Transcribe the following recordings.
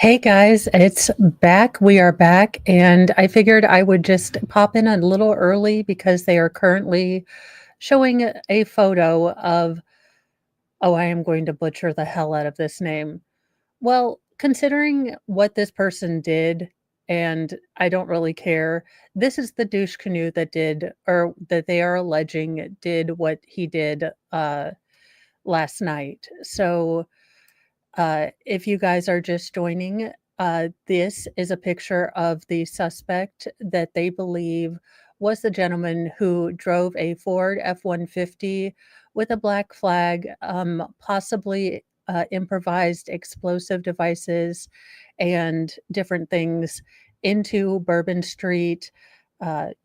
Hey guys, it's back. We are back, and I figured I would just pop in a little early because they are currently showing a photo of, oh, I am going to butcher the hell out of this name. Well, considering what this person did, and I don't really care, this is the douche canoe that did, or that they are alleging did what he did last night. So, if you guys are just joining, this is a picture of the suspect that they believe was the gentleman who drove a Ford F-150 with a black flag, possibly improvised explosive devices and different things into Bourbon Street, 3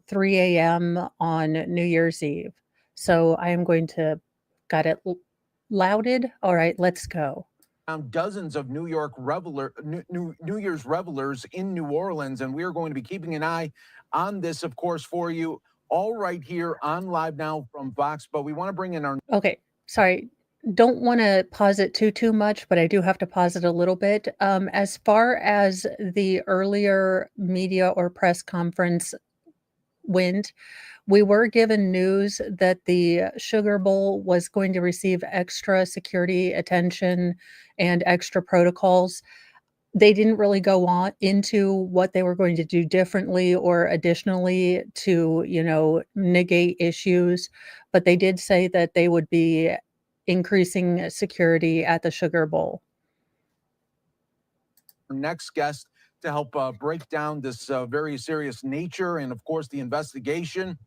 a.m. on New Year's Eve. So I am going to, got it louded. All right, let's go. Found dozens of New Year's revelers in New Orleans, and we are going to be keeping an eye on this, of course, for you all right here on Live Now from Vox. But we want to bring in our Okay, sorry. Don't wanna pause it too much, but I do have to pause it a little bit. As far as the earlier media or press conference went, we were given news that the Sugar Bowl was going to receive extra security attention and extra protocols. They didn't really go on into what they were going to do differently or additionally to, negate issues, but they did say that they would be increasing security at the Sugar Bowl. next guest to help break down this very serious nature and, of course, the investigation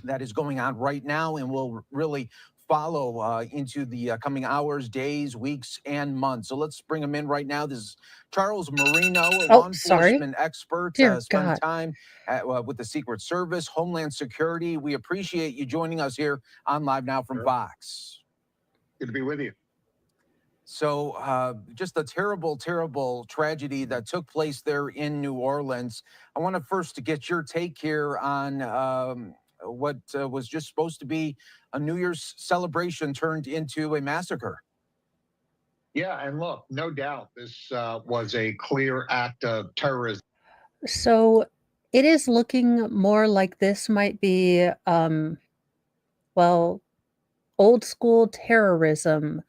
that is going on right now and will really follow into the coming hours, days, weeks, and months. So let's bring him in right now. This is Charles Marino, a law Oh, sorry. enforcement expert, Dear spent God. time with the Secret Service, Homeland Security. We appreciate you joining us here on Live Now from Sure. Fox. Good to be with you. So, just a terrible, terrible tragedy that took place there in New Orleans. I want to first to get your take here on what was just supposed to be a New Year's celebration turned into a massacre. Yeah, and look, no doubt this was a clear act of terrorism. So, it is looking more like this might be, well, old school terrorism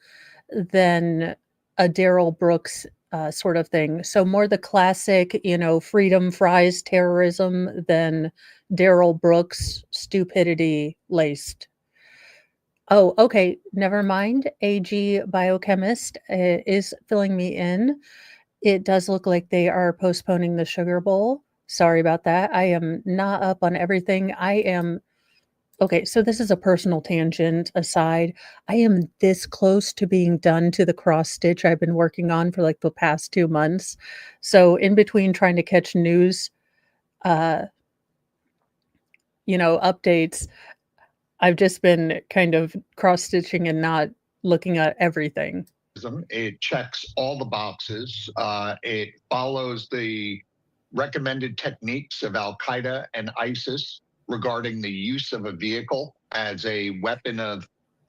than a Daryl Brooks, sort of thing. So more the classic, freedom fries terrorism than Daryl Brooks stupidity laced. Oh, okay, never mind. AG biochemist is filling me in. It does look like they are postponing the Sugar Bowl. Sorry about that. I am not up on everything. Okay, so this is a personal tangent aside. I am this close to being done to the cross stitch I've been working on for, like, the past 2 months. So, in between trying to catch news, uh, updates, I've just been kind of cross stitching and not looking at everything. It checks all the boxes. It follows the recommended techniques of Al Qaeda and ISIS regarding the use of a vehicle as a weapon of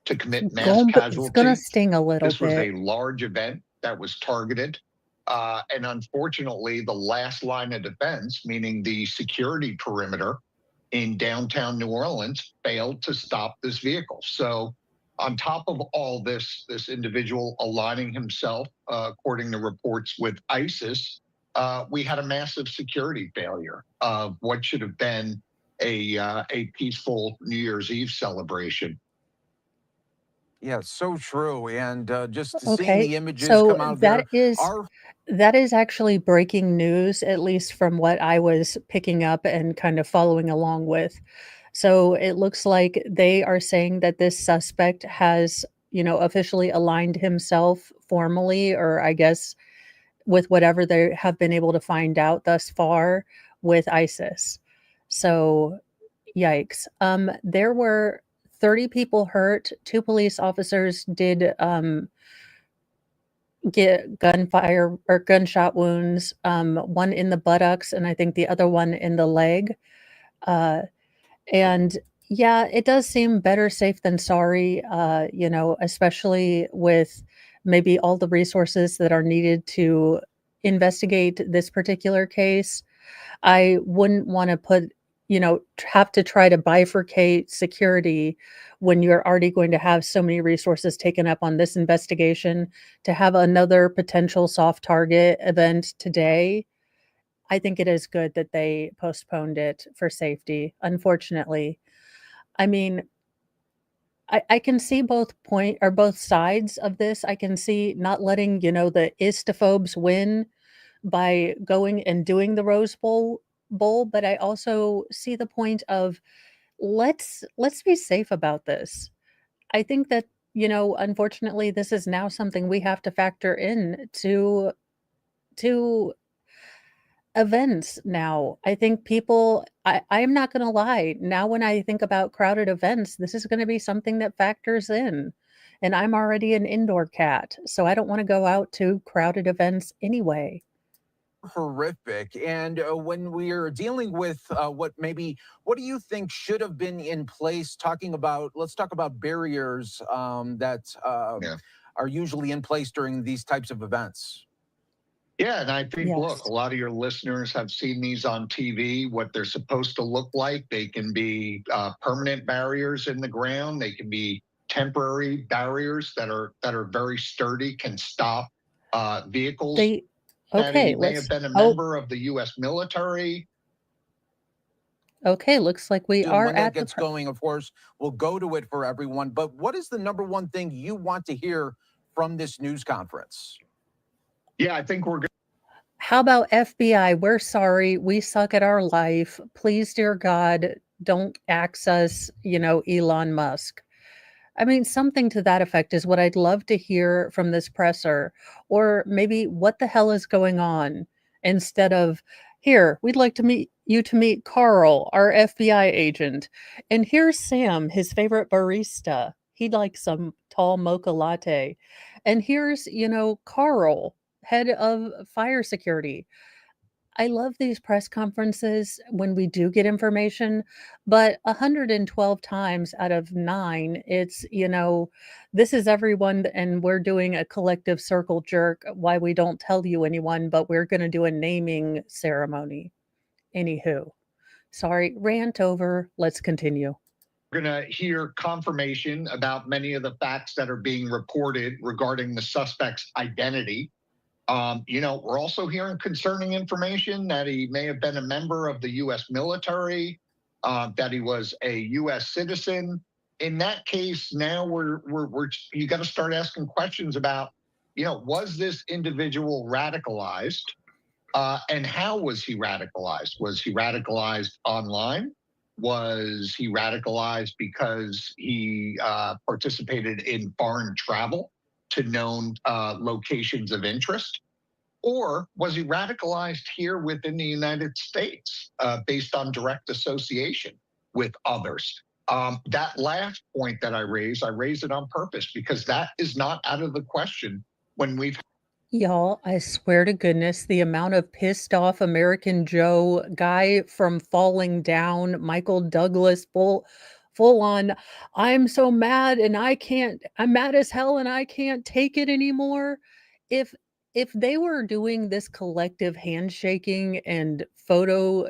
to commit mass It's gonna casualty. sting a little This was bit. a large event that was targeted. And unfortunately, the last line of defense, meaning the security perimeter in downtown New Orleans, failed to stop this vehicle. So, on top of all this, this individual aligning himself, according to reports, with ISIS, we had a massive security failure of what should have been a peaceful New Year's Eve celebration. Yeah, so true. And just seeing Okay, the images so come out there are that is actually breaking news, at least from what I was picking up and kind of following along with. So it looks like they are saying that this suspect has, officially aligned himself formally, or I guess with whatever they have been able to find out thus far with ISIS. So yikes. There were 30 people hurt. Two police officers did get gunfire or gunshot wounds, one in the buttocks and I think the other one in the leg. Uh, and yeah, it does seem better safe than sorry, especially with maybe all the resources that are needed to investigate this particular case, I wouldn't want to put, have to try to bifurcate security when you're already going to have so many resources taken up on this investigation to have another potential soft target event today. I think it is good that they postponed it for safety, unfortunately. I mean, I can see both sides of this. I can see not letting, the istophobes win by going and doing the Rose Bowl, but I also see the point of let's be safe about this. I think that, unfortunately, this is now something we have to factor in to events now. I think I'm not gonna lie, now when I think about crowded events, this is gonna be something that factors in, and I'm already an indoor cat, so I don't wanna go out to crowded events anyway. Horrific. And when we're dealing with what do you think should have been in place? Let's talk about barriers that Yeah. are usually in place during these types of events. Yeah, and I think, look, a Yes. lot of your listeners have seen these on TV, what they're supposed to look like. They can be permanent barriers in the ground. They can be temporary barriers that are very sturdy, can stop vehicles. They That Okay, he may have let's been a oh, member of the U.S. military. okay, looks like we And are when that at the gets going, of course, we'll go to it for everyone. But what is the number one thing you want to hear from this news conference? Yeah, I think we're How about FBI? We're sorry, we suck at our life. Please, dear God, don't axe us, Elon Musk. I mean, something to that effect is what I'd love to hear from this presser, or maybe what the hell is going on instead of, here, we'd like to meet Carl, our FBI agent. And here's Sam, his favorite barista. He'd like some tall mocha latte. And here's, Carl, head of fire security. I love these press conferences when we do get information, but 112 times out of 9, it's, this is everyone and we're doing a collective circle jerk why we don't tell you anyone, but we're going to do a naming ceremony. Anywho, sorry, rant over. Let's continue. going to hear confirmation about many of the facts that are being reported regarding the suspect's identity. We're also hearing concerning information that he may have been a member of the U.S. military, that he was a U.S. citizen. In that case, now you got to start asking questions about, was this individual radicalized, and how was he radicalized? Was he radicalized online? Was he radicalized because he participated in foreign travel to known locations of interest? Or was he radicalized here within the United States based on direct association with others? That last point that I raised it on purpose because that is not out of the question when we've Y'all, I swear to goodness, the amount of pissed off American Joe guy from Falling Down, Michael Douglas, full on, I'm so mad and I'm mad as hell and I can't take it anymore. If if they were doing this collective handshaking and photo,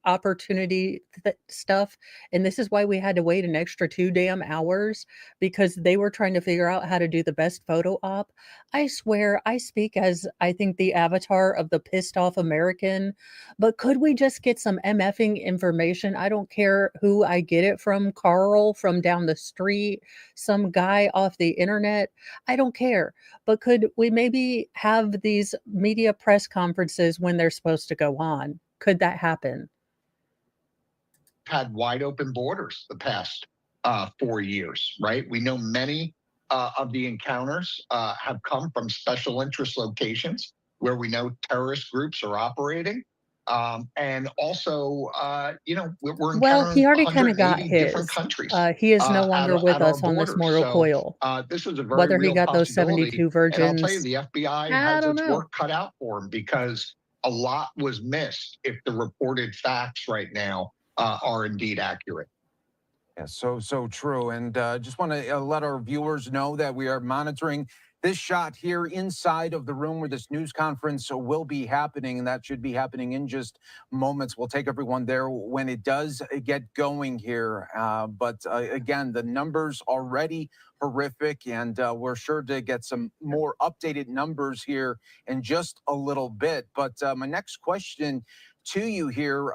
opportunity stuff, and this is why we had to wait an extra 2 damn hours because they were trying to figure out how to do the best photo op. I swear I speak as I think the avatar of the pissed off American, but could we just get some MFing information? I don't care who I get it from, Carl from down the street, some guy off the internet. I don't care. But could we maybe have these media press conferences when they're supposed to go on? Could that happen? had wide open borders the past 4 years, right? We know many of the encounters have come from special interest locations where we know terrorist groups are operating. And also, we're Well, encountering he already kinda got 180 different his. countries He is no at, longer our, with at our us on this borders. mortal So coil. this is a very Whether he real got those possibility. 72 And I'll tell you, virgins, the FBI I has don't its know. work cut out for him because a lot was missed if the reported facts right now are indeed accurate. Yeah, so true. And just want to let our viewers know that we are monitoring this shot here inside of the room where this news conference will be happening, and that should be happening in just moments. We'll take everyone there when it does get going here. But again, the numbers already horrific, and we're sure to get some more updated numbers here in just a little bit. But my next question to you here,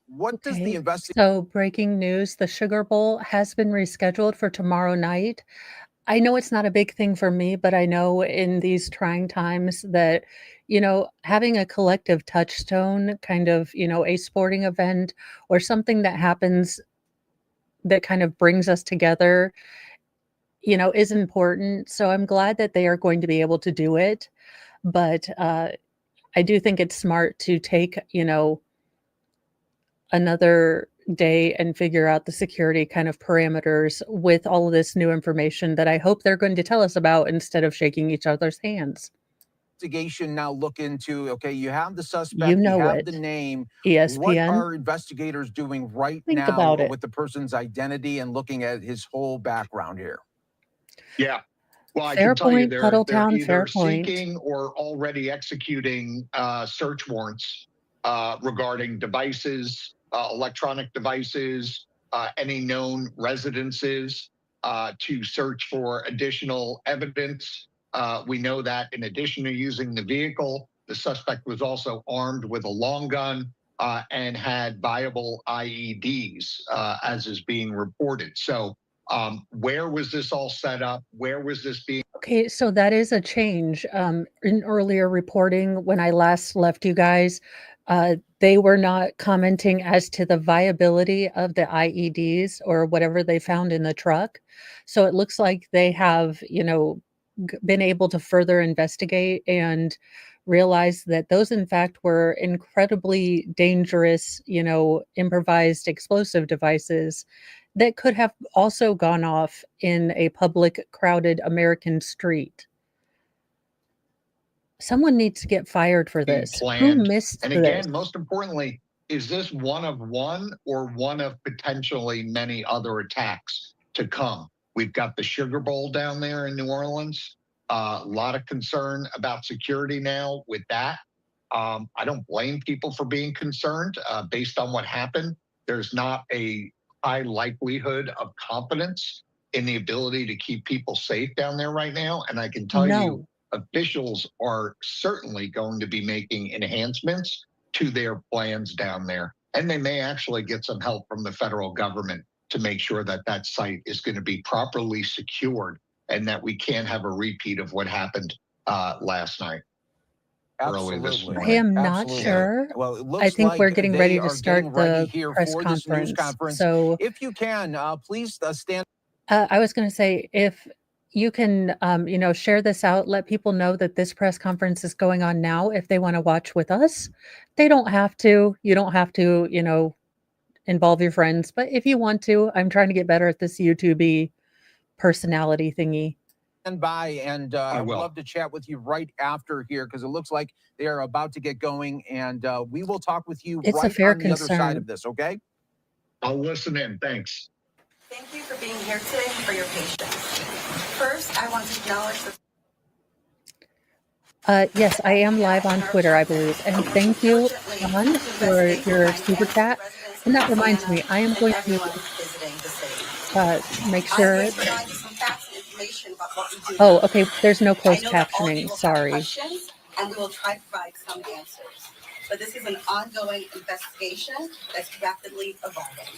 what does the Okay, investigation so breaking news, the Sugar Bowl has been rescheduled for tomorrow night. I know it's not a big thing for me, but I know in these trying times that, having a collective touchstone, kind of, a sporting event or something that happens that kind of brings us together, is important. So I'm glad that they are going to be able to do it. But I do think it's smart to take, another day and figure out the security kind of parameters with all of this new information that I hope they're going to tell us about instead of shaking each other's hands. now look into? Okay, you have the You suspect, you know have the it. name. What ESPN, are investigators doing right think now about it. with the person's identity and looking at his whole background here? Yeah. Well, I Fair can tell you point, they're Puddletown, fair either point. seeking or already executing search warrants regarding devices, electronic devices, any known residences to search for additional evidence. We know that in addition to using the vehicle, the suspect was also armed with a long gun and had viable IEDs, as is being reported. So where was this all set up? Where was this being? Okay, so that is a change. In earlier reporting, when I last left you guys, they were not commenting as to the viability of the IEDs or whatever they found in the truck. So it looks like they have, been able to further investigate and realize that those, in fact, were incredibly dangerous, improvised explosive devices that could have also gone off in a public, crowded American street. Someone needs to get fired for Being this. Who planned. missed And this? again, most importantly, is this one of one or one of potentially many other attacks to come? We've got the Sugar Bowl down there in New Orleans. A lot of concern about security now with that. I don't blame people for being concerned based on what happened. There's not a high likelihood of confidence in the ability to keep people safe down there right now. And I can tell you, No, officials are certainly going to be making enhancements to their plans down there. And they may actually get some help from the federal government to make sure that that site is going to be properly secured and that we can't have a repeat of what happened last night. Early this Absolutely. I morning. am not Absolutely. sure. Well, it I looks think we're like getting they ready to are getting start ready the here press for this news conference. conference. So If you can, please stand. I was going to say, if you can, share this out, let people know that this press conference is going on now. If they want to watch with us, they don't have to. You don't have to, involve your friends. But if you want to, I'm trying to get better at this YouTube personality thingy. By, and I I would will. love to chat with you right after here because it looks like they are about to get going, and we will talk with you It's a right fair on the other side concern. of this. Okay. I'll listen in. Thanks. Thank you for being here today and for your patience. First, I want to acknowledge the Yes, I am live FBI on and our Twitter, I believe. partners And are working thank you, diligently John, to for investigate the your crime super damage to chat. residents And in that reminds Louisiana me, I am and going to everyone visiting the city. make I'm sure. going to provide you some facts and information about what we do Oh, know. okay. There's no I closed know that all of you captioning. will have Sorry. questions, and we will try to provide some answers. But this is an ongoing investigation that's rapidly evolving.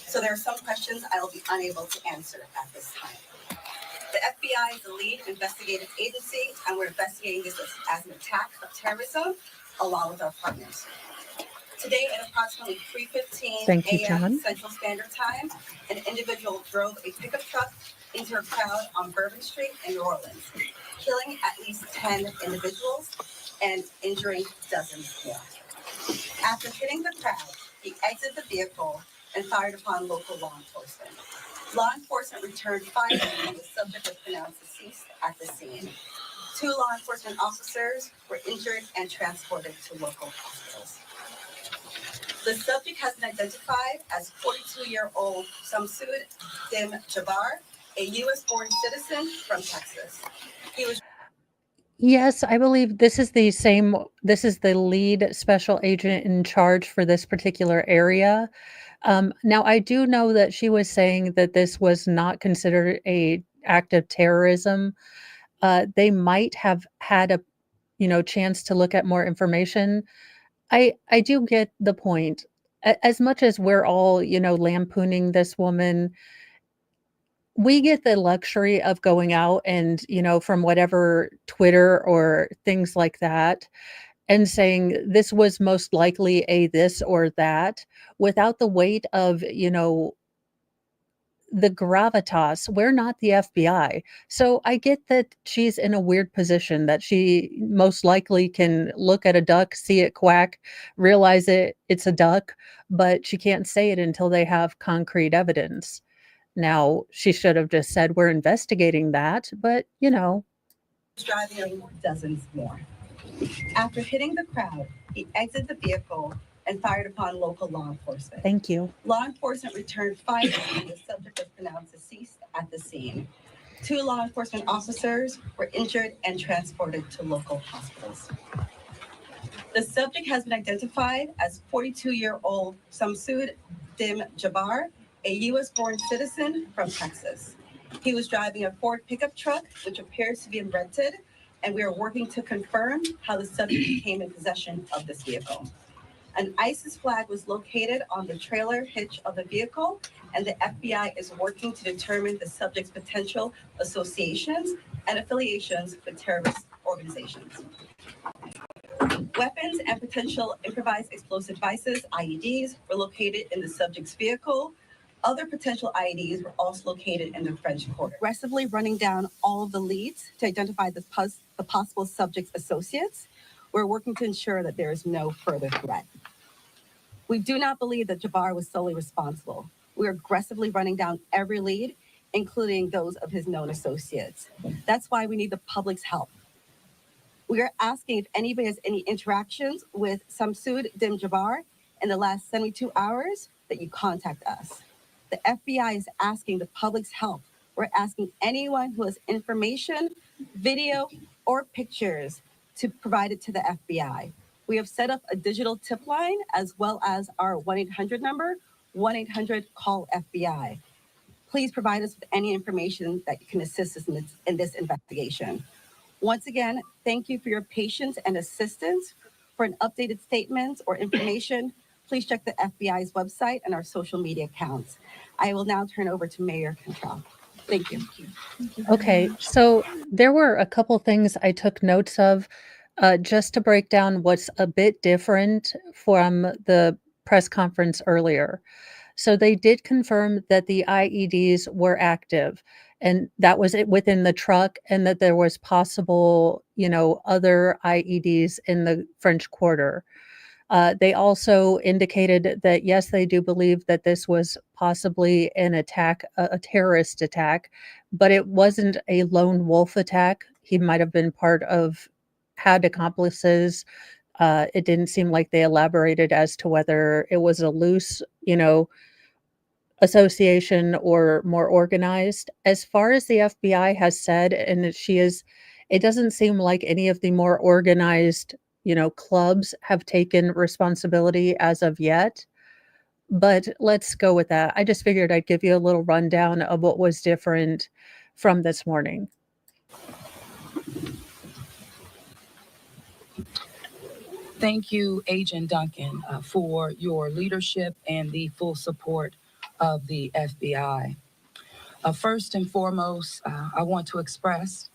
So there are some questions I will be unable to answer at this time. The FBI is the lead investigative agency, and we're investigating this as an attack of terrorism, along with our partners. Today at approximately 3:15 Thank you, a.m. John. Central Standard Time, an individual drove a pickup truck into a crowd on Bourbon Street in New Orleans, killing at least 10 individuals and injuring dozens more. After hitting the crowd, he exited the vehicle and fired upon local law enforcement. Law enforcement returned fire and the subject was pronounced deceased at the scene. 2 law enforcement officers were injured and transported to local hospitals. The subject has been identified as 42-year-old Samsud Dim Jabbar, a U.S. born citizen from Texas. He was Yes, I believe this is the lead special agent in charge for this particular area. Now I do know that she was saying that this was not considered a act of terrorism. They might have had a, chance to look at more information. I do get the point. As much as we're all, lampooning this woman, we get the luxury of going out and, from whatever Twitter or things like that, and saying this was most likely a this or that without the weight of, the gravitas. We're not the FBI. So I get that she's in a weird position that she most likely can look at a duck, see it quack, realize it's a duck, but she can't say it until they have concrete evidence. Now, she should have just said, "We're investigating that," but, driving dozens more. After hitting the crowd, he exited the vehicle and fired upon local law enforcement. thank you. Law enforcement returned fire and the subject was pronounced deceased at the scene. 2 law enforcement officers were injured and transported to local hospitals. The subject has been identified as 42-year-old Samsud Dim Jabbar, a U.S. born citizen from Texas. He was driving a Ford pickup truck, which appears to be rented, and we are working to confirm how the subject came in possession of this vehicle. An ISIS flag was located on the trailer hitch of the vehicle, and the FBI is working to determine the subject's potential associations and affiliations with terrorist organizations. Weapons and potential improvised explosive devices, IEDs, were located in the subject's vehicle. Other potential IEDs were also located in the French Quarter. Aggressively running down all of the leads to identify the possible subject's associates. We're working to ensure that there is no further threat. We do not believe that Jabbar was solely responsible. We are aggressively running down every lead, including those of his known associates. That's why we need the public's help. We are asking if anybody has any interactions with Samsud Dim Jabbar in the last 72 hours that you contact us. The FBI is asking the public's help. We're asking anyone who has information, video, or pictures to provide it to the FBI. We have set up a digital tip line as well as our 1-800 number, 1-800-CALL-FBI. Please provide us with any information that can assist us in this investigation. Once again, thank you for your patience and assistance. For an updated statement or information, please check the FBI's website and our social media accounts. I will now turn over to Mayor Cantrell. Thank you. Okay, so there were a couple things I took notes of, just to break down what's a bit different from the press conference earlier. So they did confirm that the IEDs were active, and that was it within the truck, and that there was possible, other IEDs in the French Quarter. They also indicated that, yes, they do believe that this was possibly an attack, a terrorist attack, but it wasn't a lone wolf attack. He might have been had accomplices. It didn't seem like they elaborated as to whether it was a loose, association or more organized. As far as the FBI has said, and it doesn't seem like any of the more organized, clubs have taken responsibility as of yet. But let's go with that. I just figured I'd give you a little rundown of what was different from this morning. Thank you, Agent Duncan, for your leadership and the full support of the FBI. First and foremost, I want to express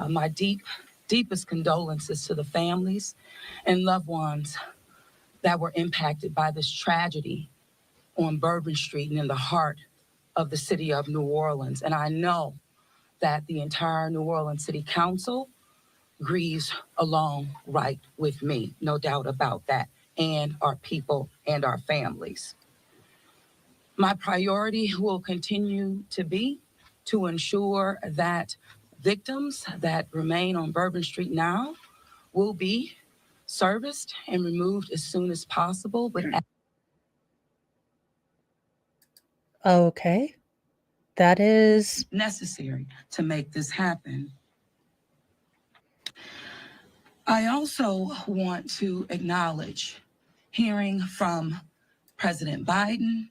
my deepest condolences to the families and loved ones that were impacted by this tragedy on Bourbon Street and in the heart of the city of New Orleans. And I know that the entire New Orleans City Council grieves along right with me, no doubt about that, and our people and our families. My priority will continue to be to ensure that victims that remain on Bourbon Street now will be serviced and removed as soon as possible. But Okay. That is necessary to make this happen. I also want to acknowledge hearing from President Biden,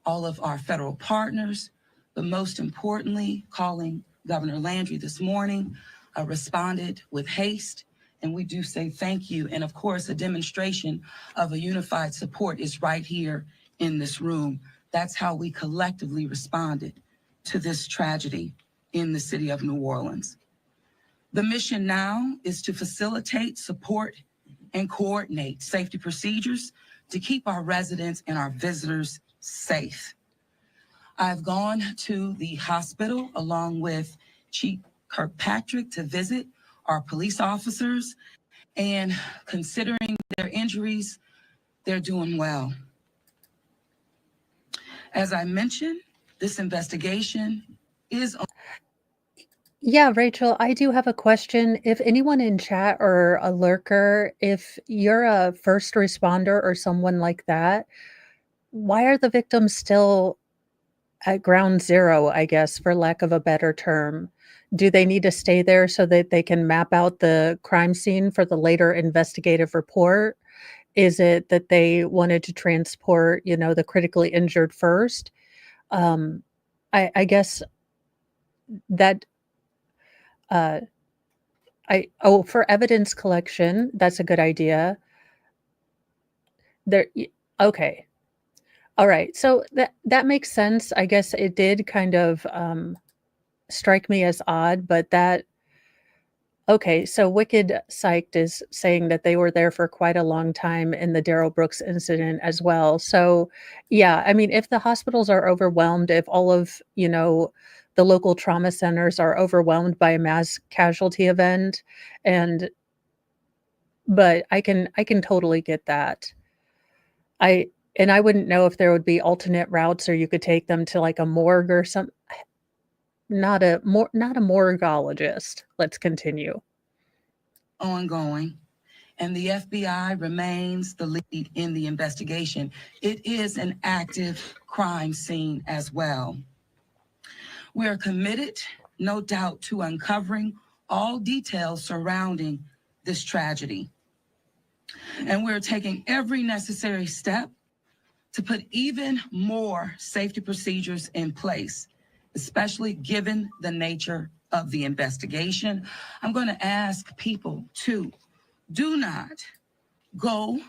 all of our federal partners, but most importantly, calling Governor Landry this morning, responded with haste. And we do say thank you. And of course, a demonstration of a unified support is right here in this room. That's how we collectively responded to this tragedy in the city of New Orleans. The mission now is to facilitate, support, and coordinate safety procedures to keep our residents and our visitors safe. I've gone to the hospital along with Chief Kirkpatrick to visit our police officers, and considering their injuries, they're doing well. As I mentioned, this investigation is on. Yeah, Rachel, I do have a question. If anyone in chat or a lurker, if you're a first responder or someone like that, why are the victims still at ground zero, I guess, for lack of a better term? Do they need to stay there so that they can map out the crime scene for the later investigative report? Is it that they wanted to transport, the critically injured first? I guess that uh, for evidence collection, that's a good idea. Okay. All right. So that makes sense. I guess it did kind of strike me as odd, but okay. So Wicked Psyched is saying that they were there for quite a long time in the Darrell Brooks incident as well. So yeah, I mean, if the hospitals are overwhelmed, if all of, the local trauma centers are overwhelmed by a mass casualty event, but I can totally get that. I wouldn't know if there would be alternate routes or you could take them to like a morgue or some not a morgologist. Let's continue. Ongoing, and the FBI remains the lead in the investigation. It is an active crime scene as well. We are committed, no doubt, to uncovering all details surrounding this tragedy. And we're taking every necessary step to put even more safety procedures in place, especially given the nature of the investigation. I'm going to ask people to do not go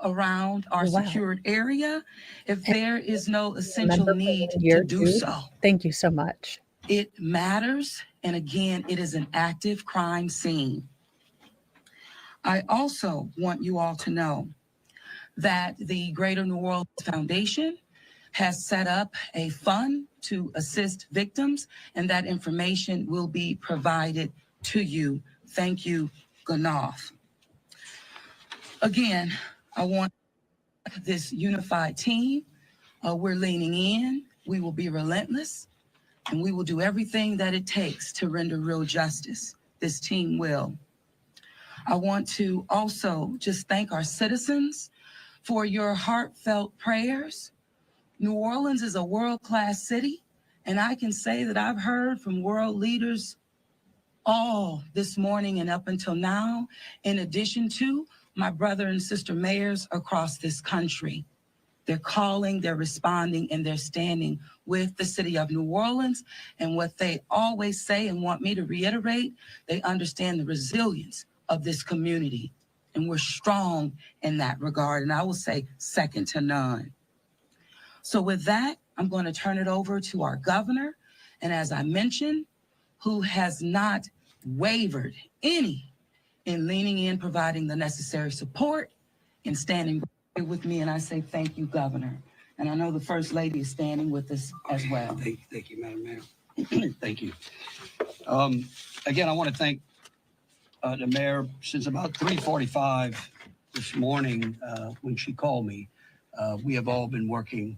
around our Wow. secured area if And there is no essential member for need 1 year to do too. so. Thank you so much. It matters, and again, it is an active crime scene. I also want you all to know that the Greater New Orleans Foundation has set up a fund to assist victims, and that information will be provided to you. Thank you, Ganoff. Again, I want this unified team. We're leaning in. We will be relentless, and we will do everything that it takes to render real justice. This team will. I want to also just thank our citizens for your heartfelt prayers. New Orleans is a world-class city, and I can say that I've heard from world leaders all this morning and up until now, in addition to my brother and sister mayors across this country. They're calling, they're responding, and they're standing with the city of New Orleans. And what they always say and want me to reiterate, they understand the resilience of this community. And we're strong in that regard. And I will say second to none. So with that, I'm going to turn it over to our governor. And as I mentioned, who has not wavered any in leaning in, providing the necessary support, and standing with me. And I say thank you, Governor. And I know the First Lady is standing with us as well. Thank you, Madam Mayor. Thank you. Again, I want to thank the mayor. Since about 3:45 this morning, when she called me, we have all been working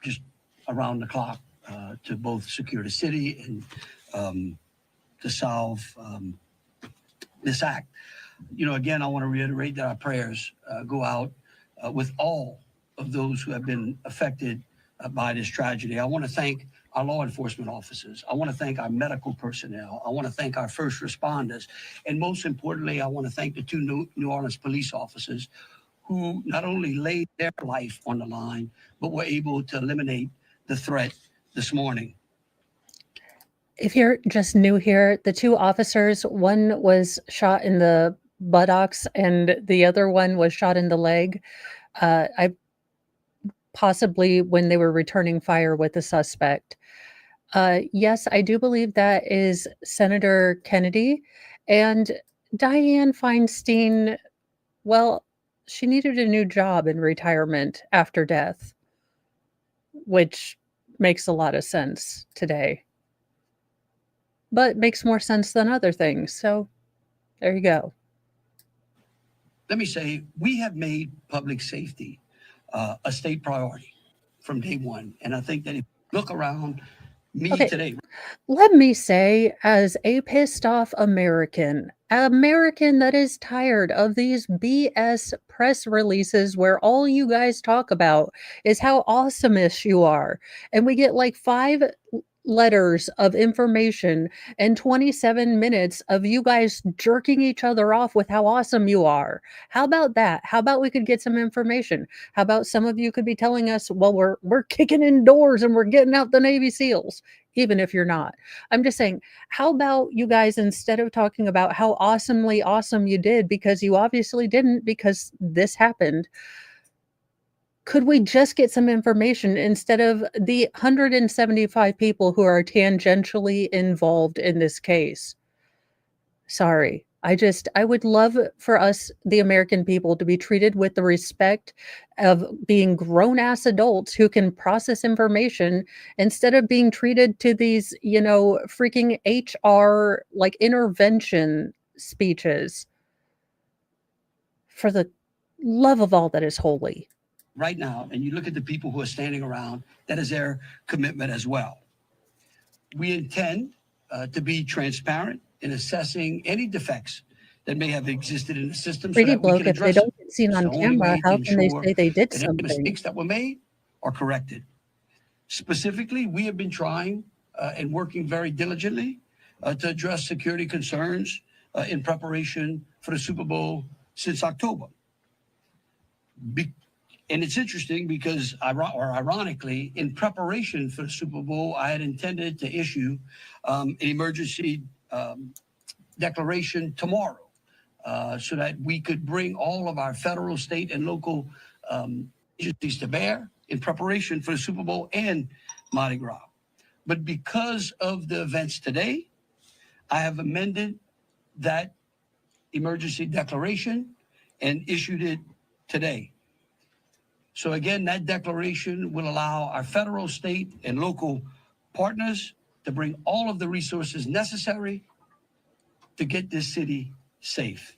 just around the clock to both secure the city and to solve this act. Again, I want to reiterate that our prayers go out with all of those who have been affected by this tragedy. I want to thank our law enforcement officers. I want to thank our medical personnel. I want to thank our first responders. And most importantly, I want to thank the two New Orleans police officers who not only laid their life on the line, but were able to eliminate the threat this morning. If you're just new here, the two officers, one was shot in the buttocks and the other one was shot in the leg. I possibly when they were returning fire with the suspect. Yes, I do believe that is Senator Kennedy. And Dianne Feinstein, well, she needed a new job in retirement after death, which makes a lot of sense today, but makes more sense than other things. So there you go. Let me say, we have made public safety a state priority from day one. And I think that if you look around me Okay. today, Let me say, as a pissed off American that is tired of these BS press releases where all you guys talk about is how awesome-ish you are, and we get like 5 letters of information and 27 minutes of you guys jerking each other off with how awesome you are. How about that? How about we could get some information? How about some of you could be telling us, well, we're kicking in doors and we're getting out the Navy SEALs, even if you're not. I'm just saying, how about you guys, instead of talking about how awesomely awesome you did, because you obviously didn't, because this happened, could we just get some information instead of the 175 people who are tangentially involved in this case? Sorry. I would love for us, the American people, to be treated with the respect of being grown-ass adults who can process information instead of being treated to these, freaking HR, like, intervention speeches. For the love of all that is holy. right now, and you look at the people who are standing around, that is their commitment as well. We intend to be transparent in assessing any defects that may have existed in the system so Pretty that we bloke, can if they address don't it. get seen It's on the only camera, way to how can they ensure say they did that any something? mistakes that were made are corrected. Specifically, we have been trying and working very diligently to address security concerns in preparation for the Super Bowl since October. And it's interesting because, ironically, in preparation for the Super Bowl, I had intended to issue an emergency declaration tomorrow so that we could bring all of our federal, state, and local agencies to bear in preparation for the Super Bowl and Mardi Gras. But because of the events today, I have amended that emergency declaration and issued it today. So again, that declaration will allow our federal, state, and local partners to bring all of the resources necessary to get this city safe.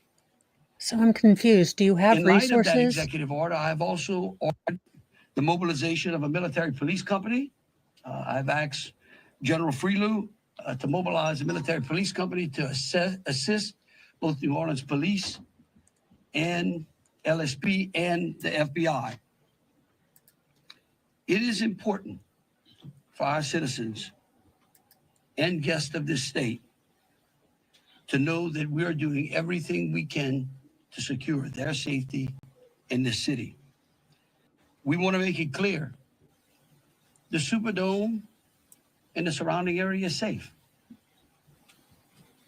So I'm confused. Do you have In light of that resources? executive order, I have also ordered the mobilization of a military police company. I've asked General Freelou to mobilize a military police company to assist both New Orleans Police and LSP and the FBI. It is important for our citizens and guests of this state to know that we are doing everything we can to secure their safety in this city. We want to make it clear the Superdome and the surrounding area is safe.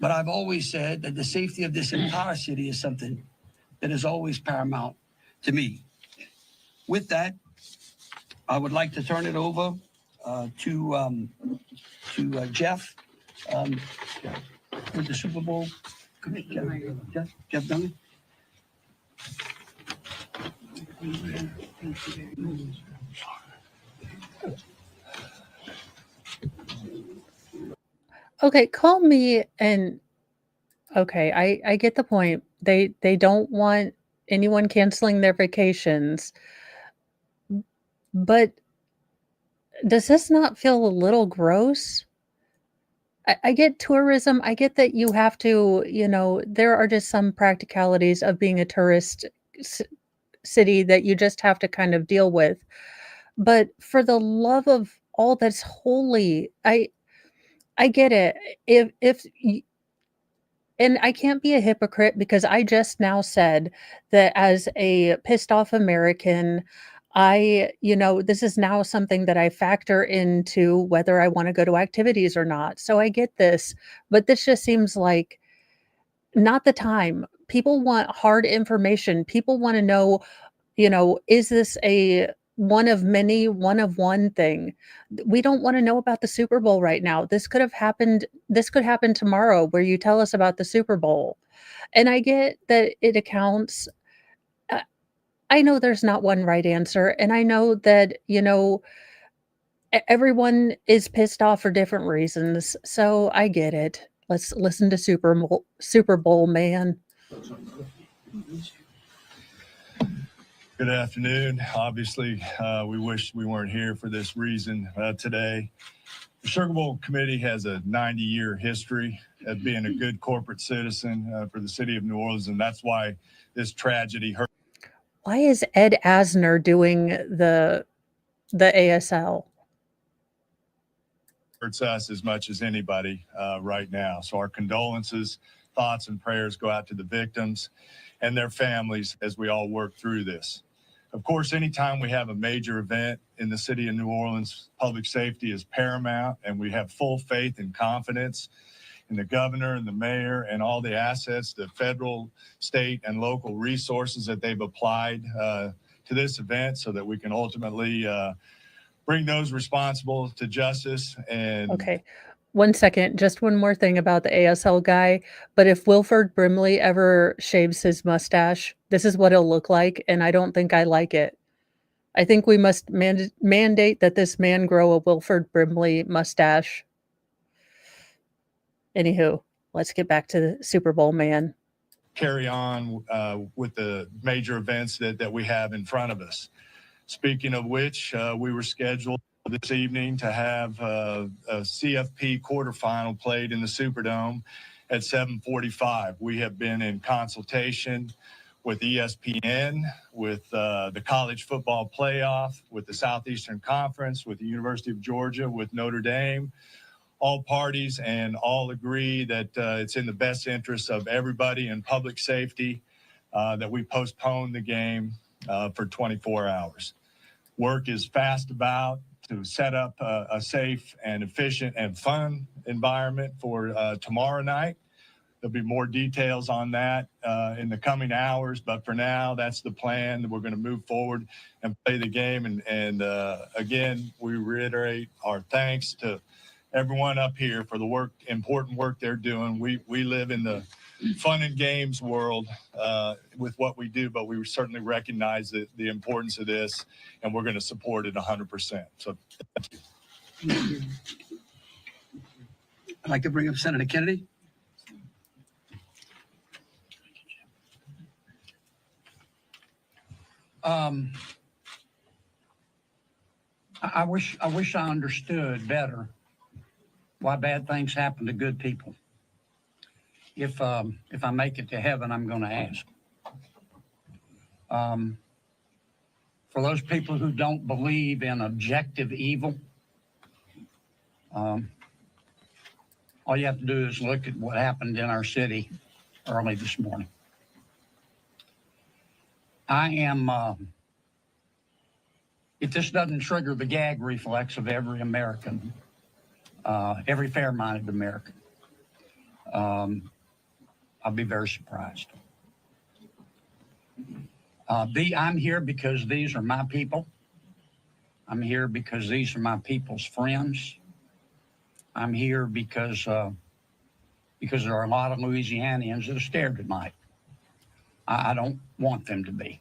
But I've always said that the safety of this entire city is something that is always paramount to me. With that, I would like to turn it over to Jeff with the Super Bowl. Jeff Duncan. Okay, call me and okay, I get the point. They don't want anyone canceling their vacations. But does this not feel a little gross? I get tourism. I get that you have to, there are just some practicalities of being a tourist city that you just have to kind of deal with. But for the love of all that's holy, I get it. If y and I can't be a hypocrite because I just now said that as a pissed off American, this is now something that I factor into whether I wanna go to activities or not. So I get this, but this just seems like not the time. People want hard information. People wanna know, is this a one of many, one of one thing? We don't wanna know about the Super Bowl right now. This could happen tomorrow where you tell us about the Super Bowl. And I get that it accounts uh, I know there's not one right answer, and I know that, everyone is pissed off for different reasons, so I get it. Let's listen to Super Bowl man. Good afternoon. Obviously, we wish we weren't here for this reason today. The Sugar Bowl Committee has a 90-year history of being a good corporate citizen for the city of New Orleans, and that's why this tragedy Why is Ed Asner doing the ASL? hurts us as much as anybody right now. So our condolences, thoughts, and prayers go out to the victims and their families as we all work through this. Of course, anytime we have a major event in the city of New Orleans, public safety is paramount, and we have full faith and confidence in the governor and the mayor and all the assets, the federal, state, and local resources that they've applied to this event so that we can ultimately bring those responsible to justice. And Okay. 1 second, just one more thing about the ASL guy, but if Wilford Brimley ever shaves his mustache, this is what he'll look like, and I don't think I like it. I think we must mandate that this man grow a Wilford Brimley mustache. Anywho, let's get back to the Super Bowl man. carry on with the major events that we have in front of us. Speaking of which, we were scheduled this evening to have a CFP quarterfinal played in the Superdome at 7:45. We have been in consultation with ESPN, with the college football playoff, with the Southeastern Conference, with the University of Georgia, with Notre Dame, all parties, and all agree that it's in the best interest of everybody and public safety that we postpone the game for 24 hours. Work is fast about to set up a safe and efficient and fun environment for tomorrow night. There'll be more details on that in the coming hours, but for now, that's the plan. We're going to move forward and play the game. And again, we reiterate our thanks to everyone up here for the important work they're doing. We live in the fun and games world with what we do, but we certainly recognize the importance of this, and we're going to support it 100%. So thank you. I'd like to bring up Senator Kennedy. I wish I understood better why bad things happen to good people. If I make it to heaven, I'm going to ask. For those people who don't believe in objective evil, all you have to do is look at what happened in our city early this morning. I am, if this doesn't trigger the gag reflex of every American, every fair-minded American, I'll be very surprised. I'm here because these are my people. I'm here because these are my people's friends. I'm here because there are a lot of Louisianians that are scared tonight. I don't want them to be.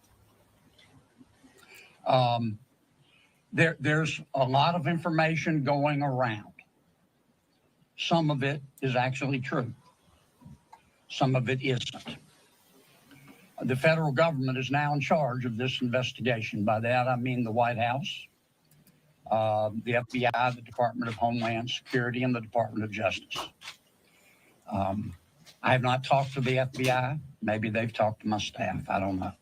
There's a lot of information going around. Some of it is actually true. Some of it isn't. The federal government is now in charge of this investigation. By that, I mean the White House, the FBI, the Department of Homeland Security, and the Department of Justice. I have not talked to the FBI. Maybe they've talked to my staff. I don't know.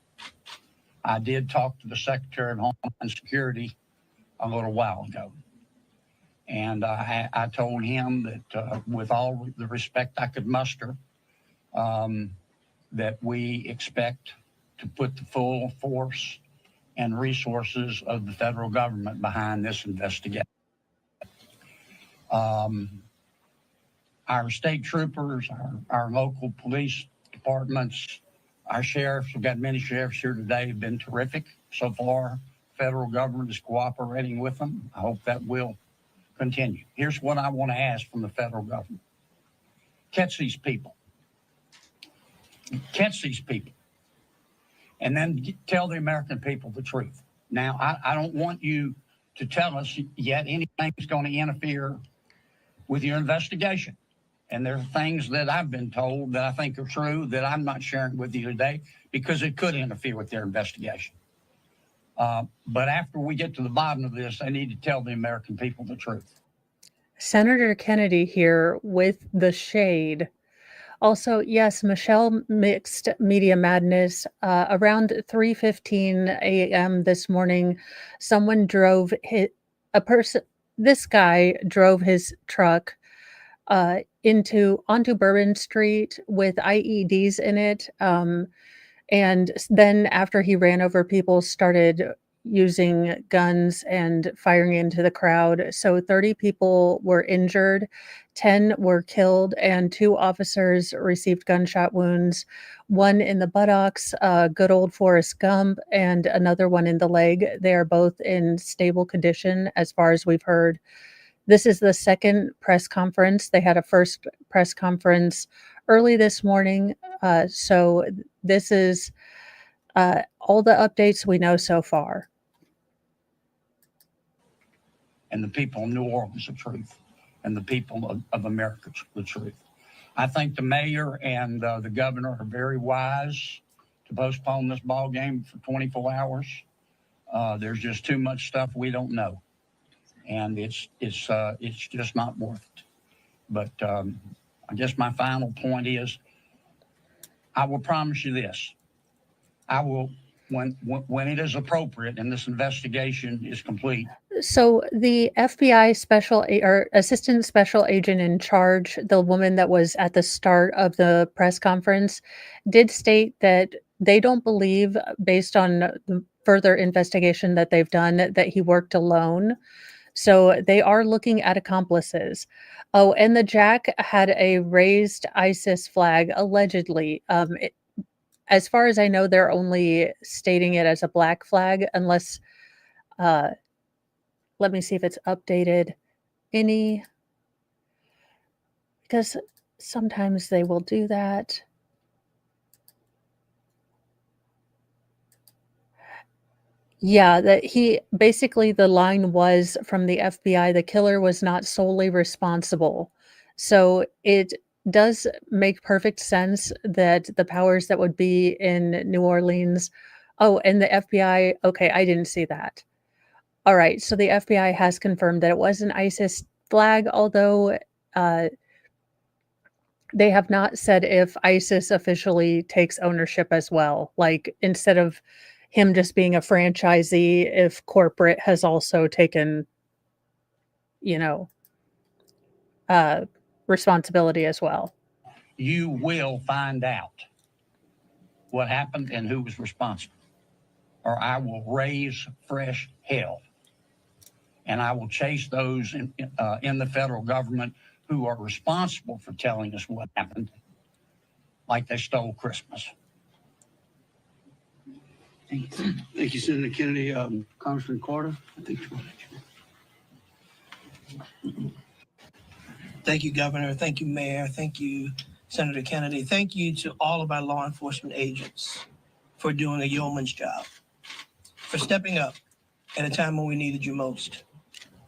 I did talk to the Secretary of Homeland Security a little while ago. And I told him that with all the respect I could muster, that we expect to put the full force and resources of the federal government behind this investigation. Our state troopers, our local police departments, our sheriffs, we've got many sheriffs here today, have been terrific so far. Federal government is cooperating with them. I hope that will continue. Here's what I want to ask from the federal government. Catch these people. Catch these people. And then tell the American people the truth. Now, I don't want you to tell us yet anything's going to interfere with your investigation. And there are things that I've been told that I think are true that I'm not sharing with you today because it could interfere with their investigation. But after we get to the bottom of this, I need to tell the American people the truth. Senator Kennedy here with the shade. Also, yes, Michelle mixed media madness. Around 3:15 a.m. this morning, someone drove this guy drove his truck onto Bourbon Street with IEDs in it. And then after he ran over people, started using guns and firing into the crowd. So 30 people were injured, 10 were killed, and 2 officers received gunshot wounds, one in the buttocks, good old Forrest Gump, and another one in the leg. They are both in stable condition as far as we've heard. This is the second press conference. They had a first press conference early this morning. So this is all the updates we know so far. And the people of New Orleans the truth, and the people of America the truth. I think the mayor and the governor are very wise to postpone this ball game for 24 hours. There's just too much stuff we don't know, and it's just not worth it. But I guess my final point is, I will promise you this: I will, when it is appropriate and this investigation is complete. So the FBI assistant special agent in charge, the woman that was at the start of the press conference, did state that they don't believe, based on the further investigation that they've done, that he worked alone. So they are looking at accomplices. Oh, and the Jack had a raised ISIS flag, allegedly. As far as I know, they're only stating it as a black flag, unless... let me see if it's updated because sometimes they will do that. Yeah, that he basically, the line was from the FBI, the killer was not solely responsible. So it does make perfect sense that the powers that would be in New Orleans. Oh, and the FBI. Okay, I didn't see that. All right, so the FBI has confirmed that it was an ISIS flag, although they have not said if ISIS officially takes ownership as well. Like, instead of him just being a franchisee, if corporate has also taken, responsibility as well. You will find out what happened and who was responsible, or I will raise fresh hell. And I will chase those in the federal government who are responsible for telling us what happened, like they stole Christmas. Thank you, Senator Kennedy. Congressman Carter, I think you want to. Thank you, Governor. Thank you, Mayor. Thank you, Senator Kennedy. Thank you to all of our law enforcement agents for doing a yeoman's job, for stepping up at a time when we needed you most,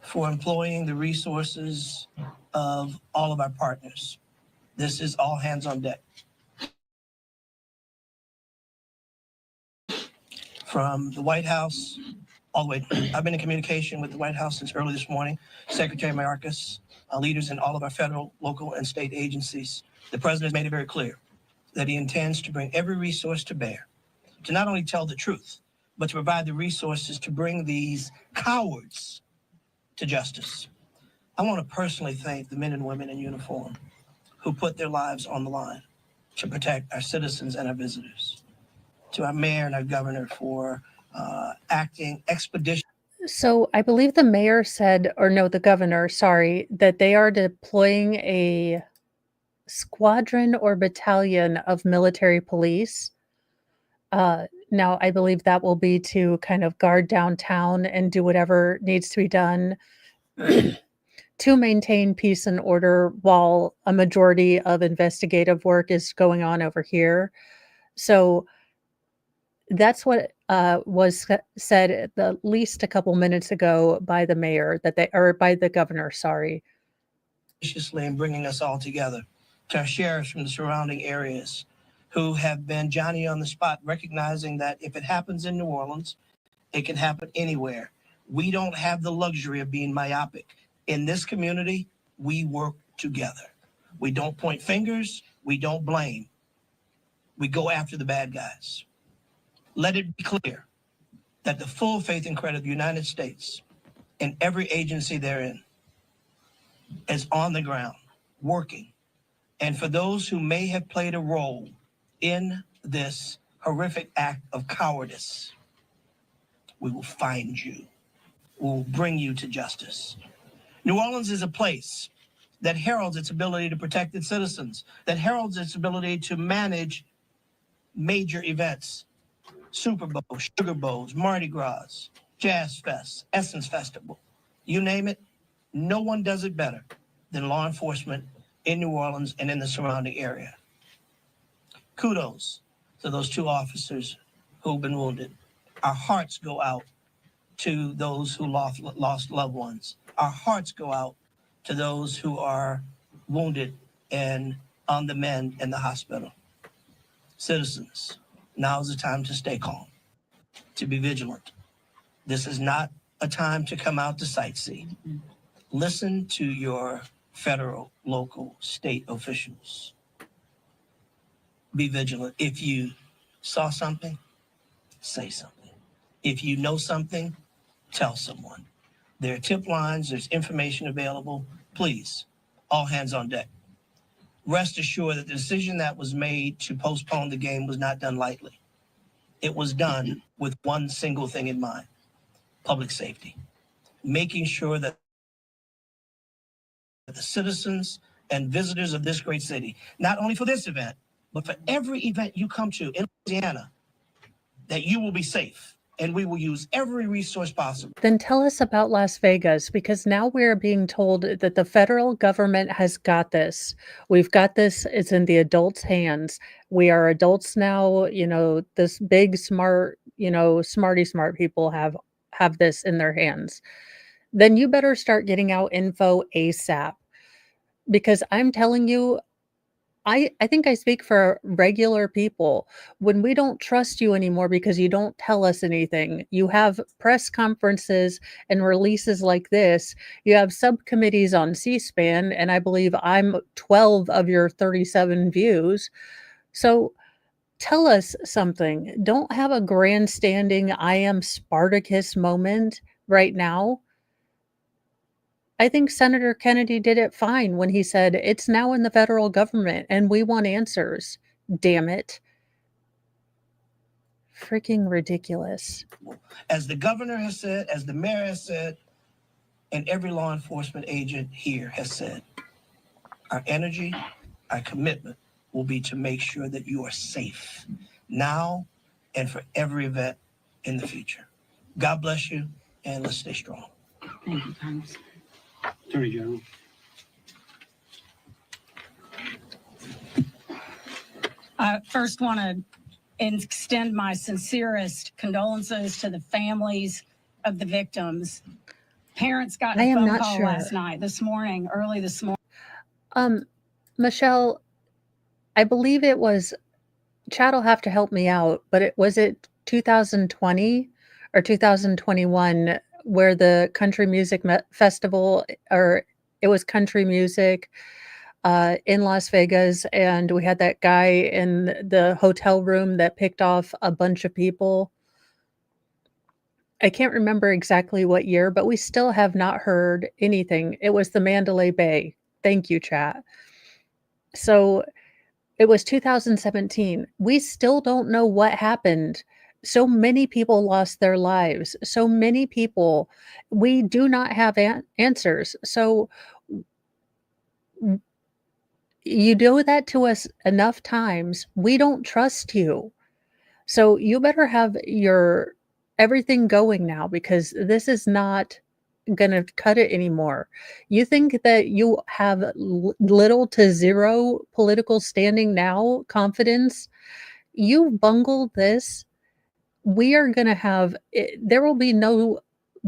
for employing the resources of all of our partners. This is all hands on deck. From the White House all the way, I've been in communication with the White House since early this morning, Secretary Mayorkas, leaders in all of our federal, local, and state agencies. The president has made it very clear that he intends to bring every resource to bear to not only tell the truth, but to provide the resources to bring these cowards to justice. I want to personally thank the men and women in uniform who put their lives on the line to protect our citizens and our visitors. To our mayor and our governor for acting expeditiously. So I believe the mayor said, or no, the governor, sorry, that they are deploying a squadron or battalion of military police. Now, I believe that will be to kind of guard downtown and do whatever needs to be done to maintain peace and order while a majority of investigative work is going on over here. So that's what was said at least a couple minutes ago by the mayor or by the governor, sorry. And bringing us all together, to our sheriffs from the surrounding areas who have been Johnny on the spot, recognizing that if it happens in New Orleans, it can happen anywhere. We don't have the luxury of being myopic. In this community, we work together. We don't point fingers. We don't blame. We go after the bad guys. Let it be clear that the full faith and credit of the United States and every agency therein is on the ground, working. And for those who may have played a role in this horrific act of cowardice, we will find you. We will bring you to justice. New Orleans is a place that heralds its ability to protect its citizens, that heralds its ability to manage major events, Super Bowl, Sugar Bowls, Mardi Gras, Jazz Fest, Essence Festival, you name it, no one does it better than law enforcement in New Orleans and in the surrounding area. Kudos to those two officers who've been wounded. Our hearts go out to those who lost loved ones. Our hearts go out to those who are wounded and on the mend in the hospital. Citizens, now is the time to stay calm, to be vigilant. This is not a time to come out to sightsee. Listen to your federal, local, state officials. Be vigilant. If you saw something, say something. If you know something, tell someone. There are tip lines, there's information available. Please, all hands on deck. Rest assured that the decision that was made to postpone the game was not done lightly. It was done with one single thing in mind: public safety. Making sure that the citizens and visitors of this great city, not only for this event, but for every event you come to in Louisiana, that you will be safe. And we will use every resource possible. Then tell us about Las Vegas, because now we're being told that the federal government has got this. We've got this. It's in the adults' hands. We are adults now. You know, this big, smart, smarty smart people have this in their hands. Then you better start getting out info ASAP, because I'm telling you, I think I speak for regular people. When we don't trust you anymore because you don't tell us anything, you have press conferences and releases like this, you have subcommittees on C-SPAN, and I believe I'm 12 of your 37 views. So tell us something. Don't have a grandstanding I am Spartacus moment right now. I think Senator Kennedy did it fine when he said, it's now in the federal government and we want answers. Damn it. Freaking ridiculous. As the governor has said, as the mayor has said, and every law enforcement agent here has said, our energy, our commitment will be to make sure that you are safe now and for every event in the future. God bless you, and let's stay strong. Thank you, Congressman. Attorney General. I first want to extend my sincerest condolences to the families of the victims. Parents got a phone call last night, early this morning. Michelle, I believe it was, Chad will have to help me out, but was it 2020 or 2021 where the country music festival, or it was country music in Las Vegas, and we had that guy in the hotel room that picked off a bunch of people? I can't remember exactly what year, but we still have not heard anything. It was the Mandalay Bay. Thank you, chat. So it was 2017. We still don't know what happened. So many people lost their lives. So many people, we do not have answers. So you do that to us enough times, we don't trust you. So you better have your everything going now because this is not gonna cut it anymore. You think that you have little to zero political standing now, confidence? You bungled this. We are gonna have there will be no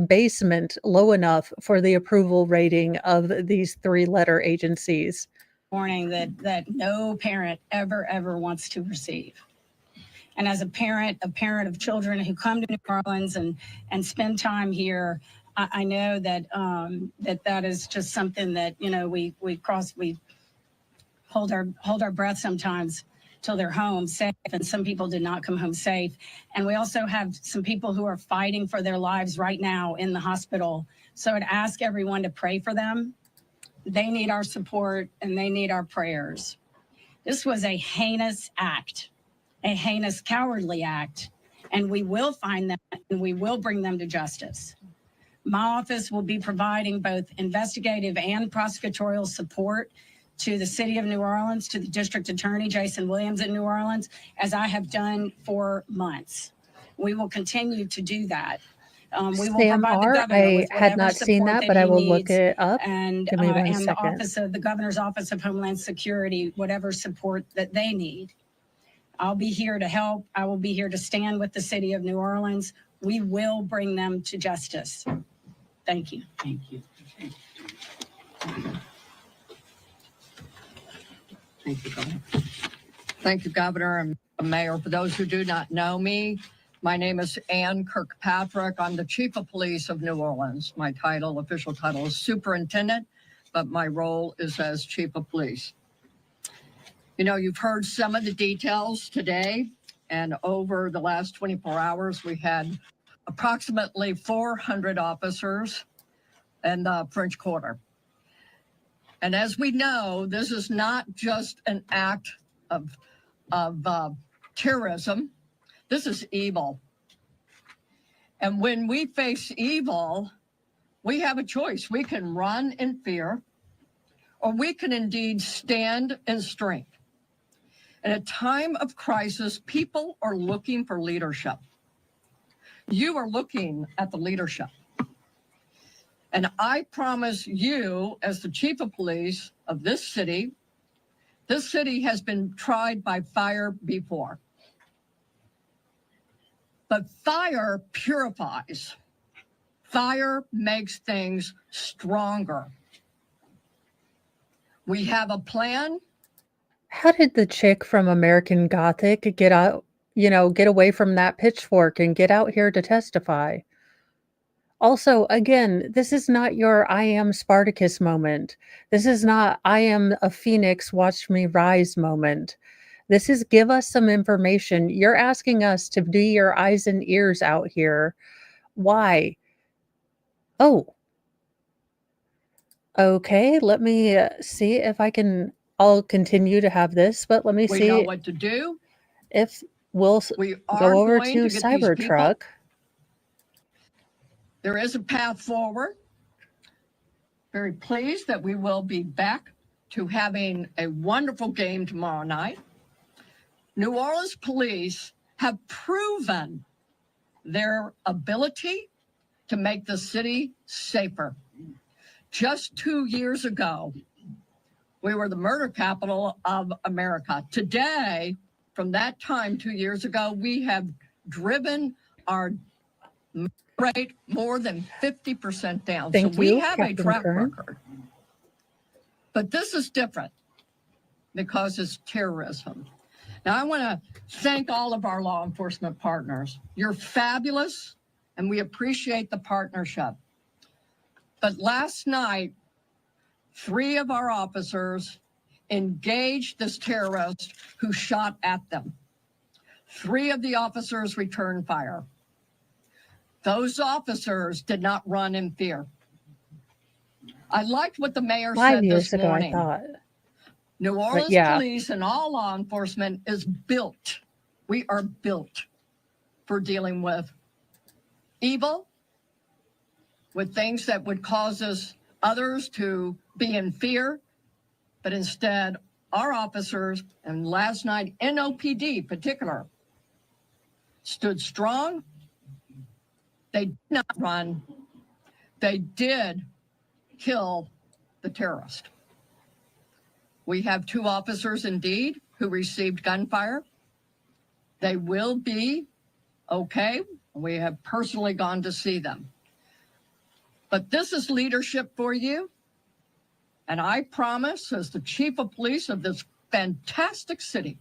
basement low enough for the approval rating of these three-letter agencies. Warning that no parent ever wants to receive. And as a parent of children who come to New Orleans and spend time here, I know that that is just something that we hold our breath sometimes till they're home safe, and some people did not come home safe. And we also have some people who are fighting for their lives right now in the hospital. So I'd ask everyone to pray for them. They need our support and they need our prayers. This was a heinous act, a heinous, cowardly act, and we will find them and we will bring them to justice. My office will be providing both investigative and prosecutorial support to the city of New Orleans, to the district attorney, Jason Williams in New Orleans, as I have done for months. We will continue to do that. We will Sam provide the R., governor I with had whatever not seen support that, that but I he will look needs, it up. and Give me 1 the second. office of the governor's office of Homeland Security, whatever support that they need. I'll be here to help. I will be here to stand with the city of New Orleans. We will bring them to justice. Thank you. Thank you. Thank you, Governor. Thank you, Governor and Mayor. For those who do not know me, my name is Ann Kirkpatrick. I'm the Chief of Police of New Orleans. My official title is Superintendent, but my role is as Chief of Police. You know, you've heard some of the details today, and over the last 24 hours, we had approximately 400 officers in the French Quarter. And as we know, this is not just an act of terrorism. This is evil. And when we face evil, we have a choice. We can run in fear, or we can indeed stand in strength. In a time of crisis, people are looking for leadership. You are looking at the leadership. And I promise you, as the Chief of Police of this city has been tried by fire before. But fire purifies. Fire makes things stronger. We have a plan. How did the chick from American Gothic get out, get away from that pitchfork and get out here to testify? Also, again, this is not your I am Spartacus moment. This is not I am a phoenix, watch me rise moment. This is give us some information. You're asking us to be your eyes and ears out here. Why? Oh. Okay, let me see if I'll continue to have this, but let me We see know what to do. if we'll We go are over going to to get these people. Cybertruck. There is a path forward. Very pleased that we will be back to having a wonderful game tomorrow night. New Orleans police have proven their ability to make the city safer. Just 2 years ago, we were the murder capital of America. Today, from that time 2 years ago, we have driven our rate more than 50% down. Thank so we you, have Captain a track Kern. record. But this is different because it's terrorism. Now, I want to thank all of our law enforcement partners. You're fabulous, and we appreciate the partnership. But last night, 3 of our officers engaged this terrorist who shot at them. 3 of the officers returned fire. Those officers did not run in fear. I liked what the mayor 5 said years this ago, I morning. thought. New Orleans yeah. police and all law enforcement is built. We are built for dealing with evil, with things that would cause others to be in fear. But instead, our officers, and last night, NOPD particular, stood strong. They did not run. They did kill the terrorist. We have 2 officers indeed who received gunfire. They will be okay. We have personally gone to see them. But this is leadership for you. And I promise, as the chief of police of this fantastic city,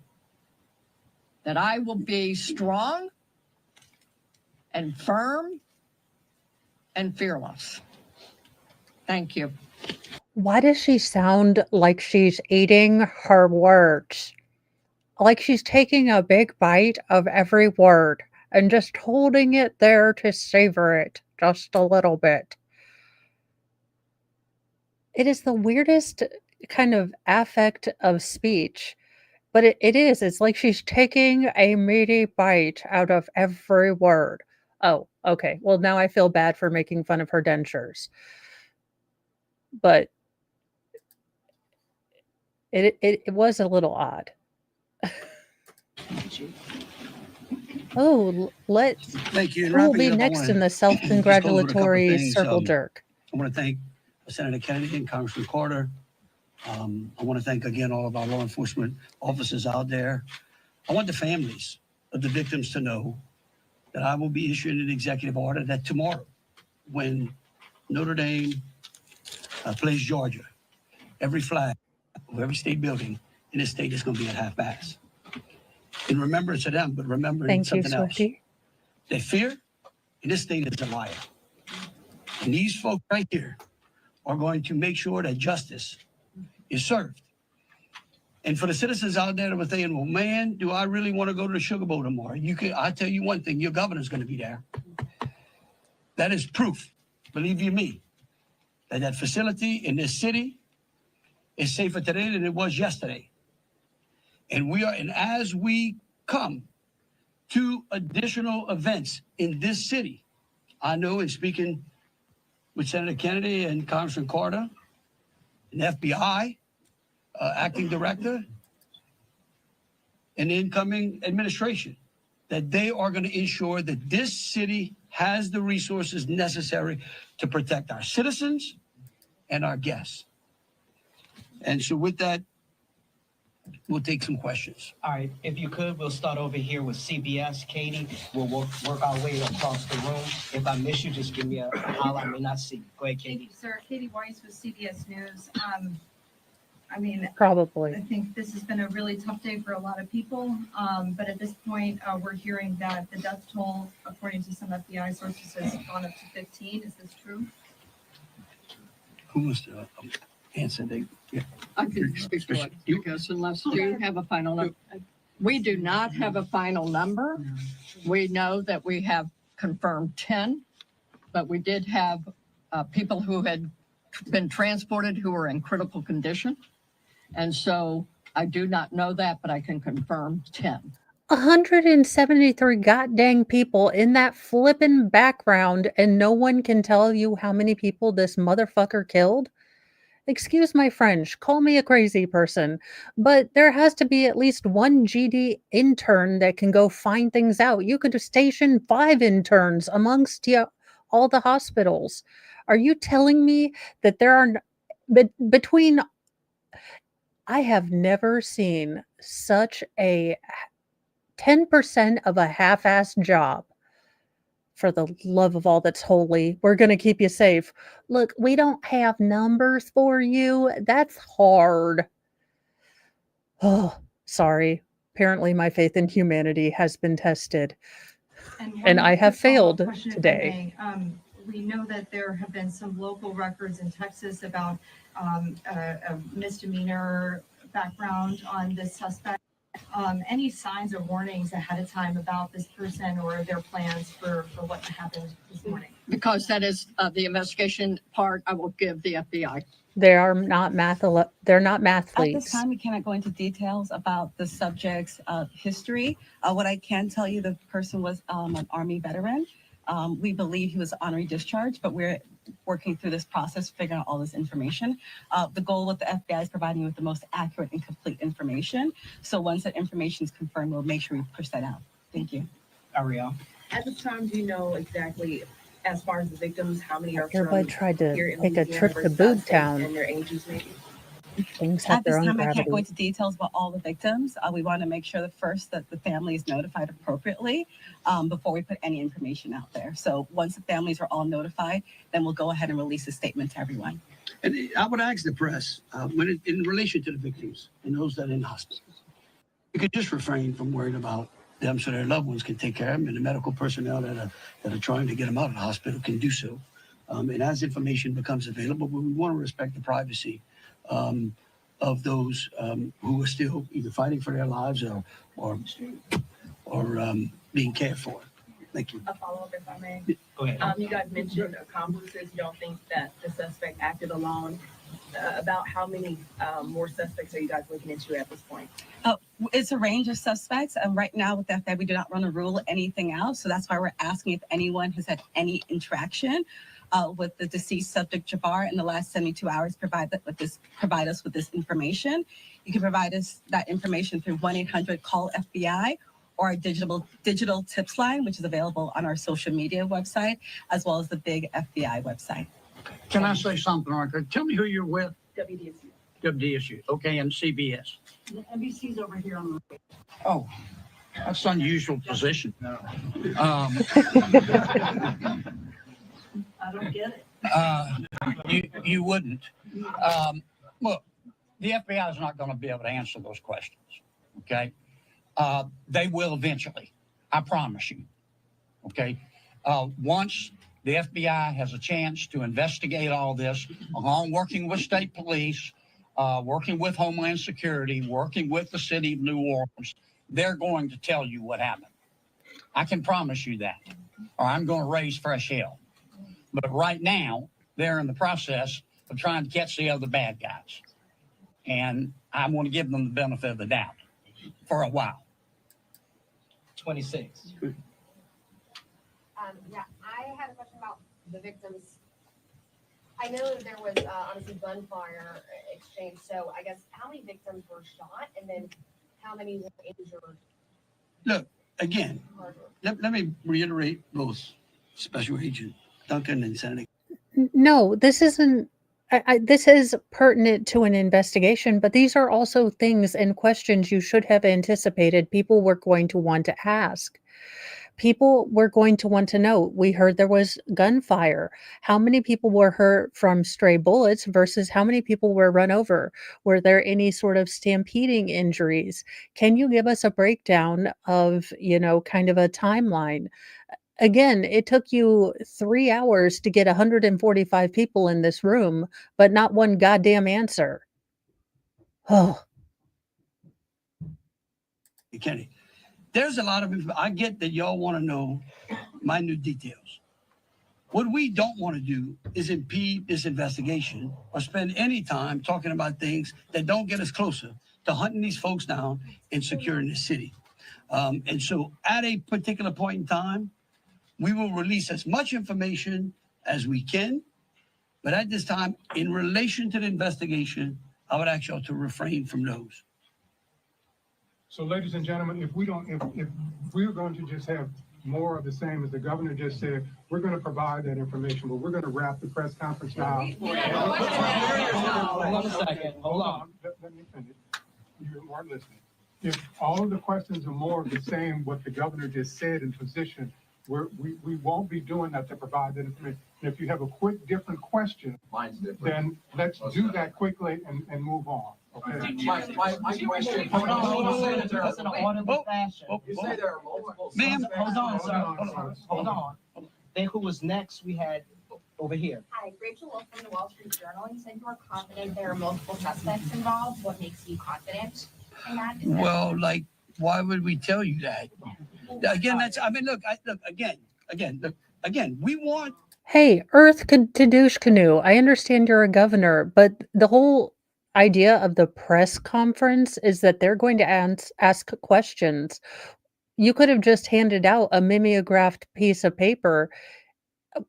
that I will be strong and firm and fearless. Thank you. Why does she sound like she's eating her words? Like she's taking a big bite of every word and just holding it there to savor it just a little bit. It is the weirdest kind of affect of speech, but it is. It's like she's taking a meaty bite out of every word. Oh, okay. Well, now I feel bad for making fun of her dentures. But it was a little odd. Oh, let's. Thank you. Who will be next in the self-congratulatory circle jerk? I want to thank Senator Kennedy and Congressman Carter. I want to thank again all of our law enforcement officers out there. I want the families of the victims to know that I will be issuing an executive order that tomorrow, when Notre Dame plays Georgia, every flag of every state building in this state is going to be at half-mast. In remembrance of them, but remembering something else. Their fear in this state is a liar. And these folks right here are going to make sure that justice is served. And for the citizens out there that were saying, well, man, do I really want to go to the Sugar Bowl tomorrow? I tell you one thing, your governor's going to be there. That is proof, believe you me, that that facility in this city is safer today than it was yesterday. And as we come to additional events in this city, I know in speaking with Senator Kennedy and Congressman Carter, an FBI acting director, and the incoming administration, that they are going to ensure that this city has the resources necessary to protect our citizens and our guests. And so with that, we'll take some questions. All right, if you could, we'll start over here with CBS. Katie, we'll work our way across the room. If I miss you, just give me a holler. I may not see you. Go ahead, Katie. Thank you, sir. Katie Weiss with CBS News. I mean, probably. I think this has been a really tough day for a lot of people. But at this point, we're hearing that the death toll, according to some FBI sources, has gone up to 15. Is this true? Who wants to answer? I can speak to it because unless you have a final number, we do not have a final number. We know that we have confirmed 10, but we did have people who had been transported who were in critical condition. And so I do not know that, but I can confirm 10. 173 goddamn people in that flippin' background, and no one can tell you how many people this motherfucker killed? Excuse my French, call me a crazy person, but there has to be at least one GD intern that can go find things out. You could station 5 interns amongst all the hospitals. Are you telling me that there are between... I have never seen such a 10% of a half-assed job. For the love of all that's holy, we're going to keep you safe. Look, we don't have numbers for you. That's hard. Oh, sorry. Apparently my faith in humanity has been tested. And I have failed today. We know that there have been some local records in Texas about a misdemeanor background on this suspect. any signs or warnings ahead of time about this person or their plans for what happened this morning? Because that is the investigation part, I will give the FBI. They are not they're not At this mathletes. time, we cannot go into details about the subject's history. What I can tell you, the person was an Army veteran. We believe he was honorary discharge, but we're working through this process, figuring out all this information. The goal with the FBI is providing you with the most accurate and complete information. So once that information is confirmed, we'll make sure we push that out. Thank you. Ariel. At this time, do you know exactly, as far as the victims, how many are Everybody from tried to here in take a Louisiana trip to versus Boob out of state, Town. and their ages maybe? Things have At this their own time, I can't go gravity. into details about all the victims. We want to make sure that first that the family is notified appropriately before we put any information out there. So once the families are all notified, then we'll go ahead and release a statement to everyone. And I would ask the press, in relation to the victims and those that are in hospitals, you could just refrain from worrying about them so their loved ones can take care of them, and the medical personnel that are trying to get them out of the hospital can do so. And as information becomes available, we want to respect the privacy of those who are still either fighting for their lives or being cared for. Thank you. A follow-up, if I may. Go ahead. You guys mentioned accomplices. You don't think that the suspect acted alone. About how many more suspects are you guys looking into at this point? It's a range of suspects. And right now with that, we do not want to rule anything out. So that's why we're asking if anyone has had any interaction with the deceased subject Jabbar in the last 72 hours, provide us with this information. You can provide us that information through 1-800-CALL-FBI or our digital tips line, which is available on our social media website, as well as the big FBI website. Can I say something, Arthur? Tell me who you're with. WDSU. WDSU. Okay, and CBS. NBC's over here on the right. Oh, that's an unusual position. I don't get it. You wouldn't. Look, the FBI is not going to be able to answer those questions. Okay, they will eventually. I promise you. Okay, once the FBI has a chance to investigate all this, along working with state police, working with Homeland Security, working with the city of New Orleans, they're going to tell you what happened. I can promise you that, or I'm going to raise fresh hell. But right now, they're in the process of trying to catch the other bad guys. And I want to give them the benefit of the doubt for a while. 26. Yeah, I had a question about the victims. I know that there was obviously gunfire exchange. So I guess how many victims were shot, and then how many were injured? Look, again, let me reiterate both Special Agent Duncan and Senator. No, this isn't. This is pertinent to an investigation, but these are also things and questions you should have anticipated people were going to want to ask. People were going to want to know. We heard there was gunfire. How many people were hurt from stray bullets versus how many people were run over? Were there any sort of stampeding injuries? Can you give us a breakdown of, kind of a timeline? Again, it took you 3 hours to get 145 people in this room, but not one goddamn answer. Oh. Kenny, there's a lot of I get that y'all want to know minute details. What we don't want to do is impede this investigation or spend any time talking about things that don't get us closer to hunting these folks down and securing the city. And so at a particular point in time, we will release as much information as we can. But at this time, in relation to the investigation, I would ask y'all to refrain from those. So, ladies and gentlemen, if we're going to just have more of the same as the governor just said, we're going to provide that information, but we're going to wrap the press conference now. Hold on a second. Hold on. Let me finish. You weren't listening. If all of the questions are more of the same, what the governor just said in position, we won't be doing that to provide that information. If you have a quick different question, then let's do that quickly and move on. Okay. My question. Hold on, Senator. It's an orderly fashion. You say there are multiple. Ma'am, Hold on, sir. Hold on. Then who was next? We had over here. Hi, Rachel Wolf from the Wall Street Journal. You said you were confident there are multiple suspects involved. What makes you confident? Well, like, why would we tell you that? Again, that's, I mean, look, again, we want. Hey, Earth to douche canoe. I understand you're a governor, but the whole idea of the press conference is that they're going to ask questions. You could have just handed out a mimeographed piece of paper.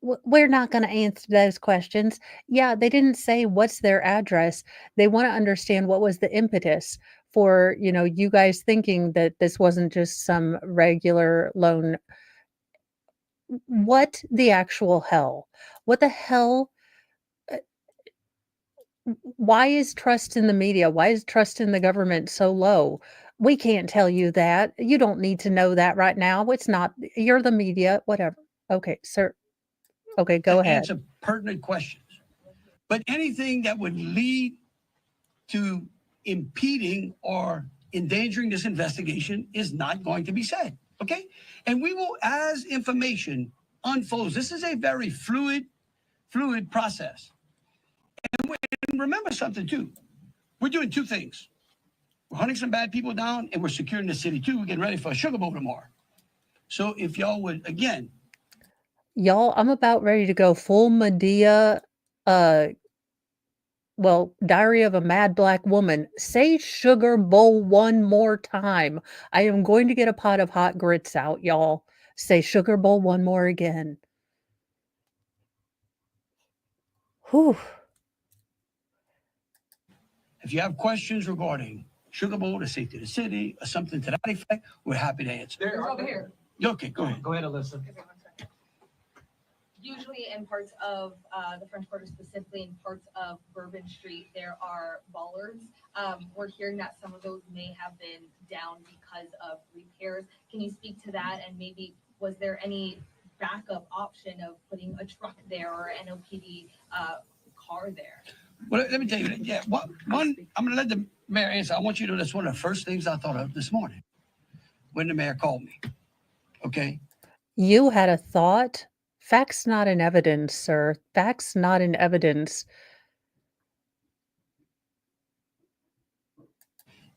We're not going to answer those questions. Yeah, they didn't say what's their address. They want to understand what was the impetus for, you guys thinking that this wasn't just some regular loan. What the actual hell? What the hell? uh, Why is trust in the media? Why is trust in the government so low? We can't tell you that. You don't need to know that right now. It's not, you're the media, whatever. Okay, sir. Okay, go To ahead. answer pertinent questions. But anything that would lead to impeding or endangering this investigation is not going to be said. Okay? And we will, as information unfolds, this is a very fluid process. And remember something too. We're doing two things. We're hunting some bad people down and we're securing the city too. We're getting ready for a Sugar Bowl tomorrow. So if y'all would, again. Y'all, I'm about ready to go full Medea, Diary of a Mad Black Woman. Say Sugar Bowl one more time. I am going to get a pot of hot grits out, y'all. Say Sugar Bowl one more again. Whew. If you have questions regarding Sugar Bowl, the safety of the city, or something to that effect, we're happy to answer. They're over here. Okay, go ahead. Go ahead, Alyssa. Usually in parts of the French Quarter, specifically in parts of Bourbon Street, there are bollards. We're hearing that some of those may have been down because of repairs. Can you speak to that? And maybe was there any backup option of putting a truck there or an NOPD car there? Well, let me tell you, yeah, one, I'm going to let the mayor answer. I want you to know that's one of the first things I thought of this morning when the mayor called me. Okay? You had a thought? Facts not in evidence, sir. Facts not in evidence.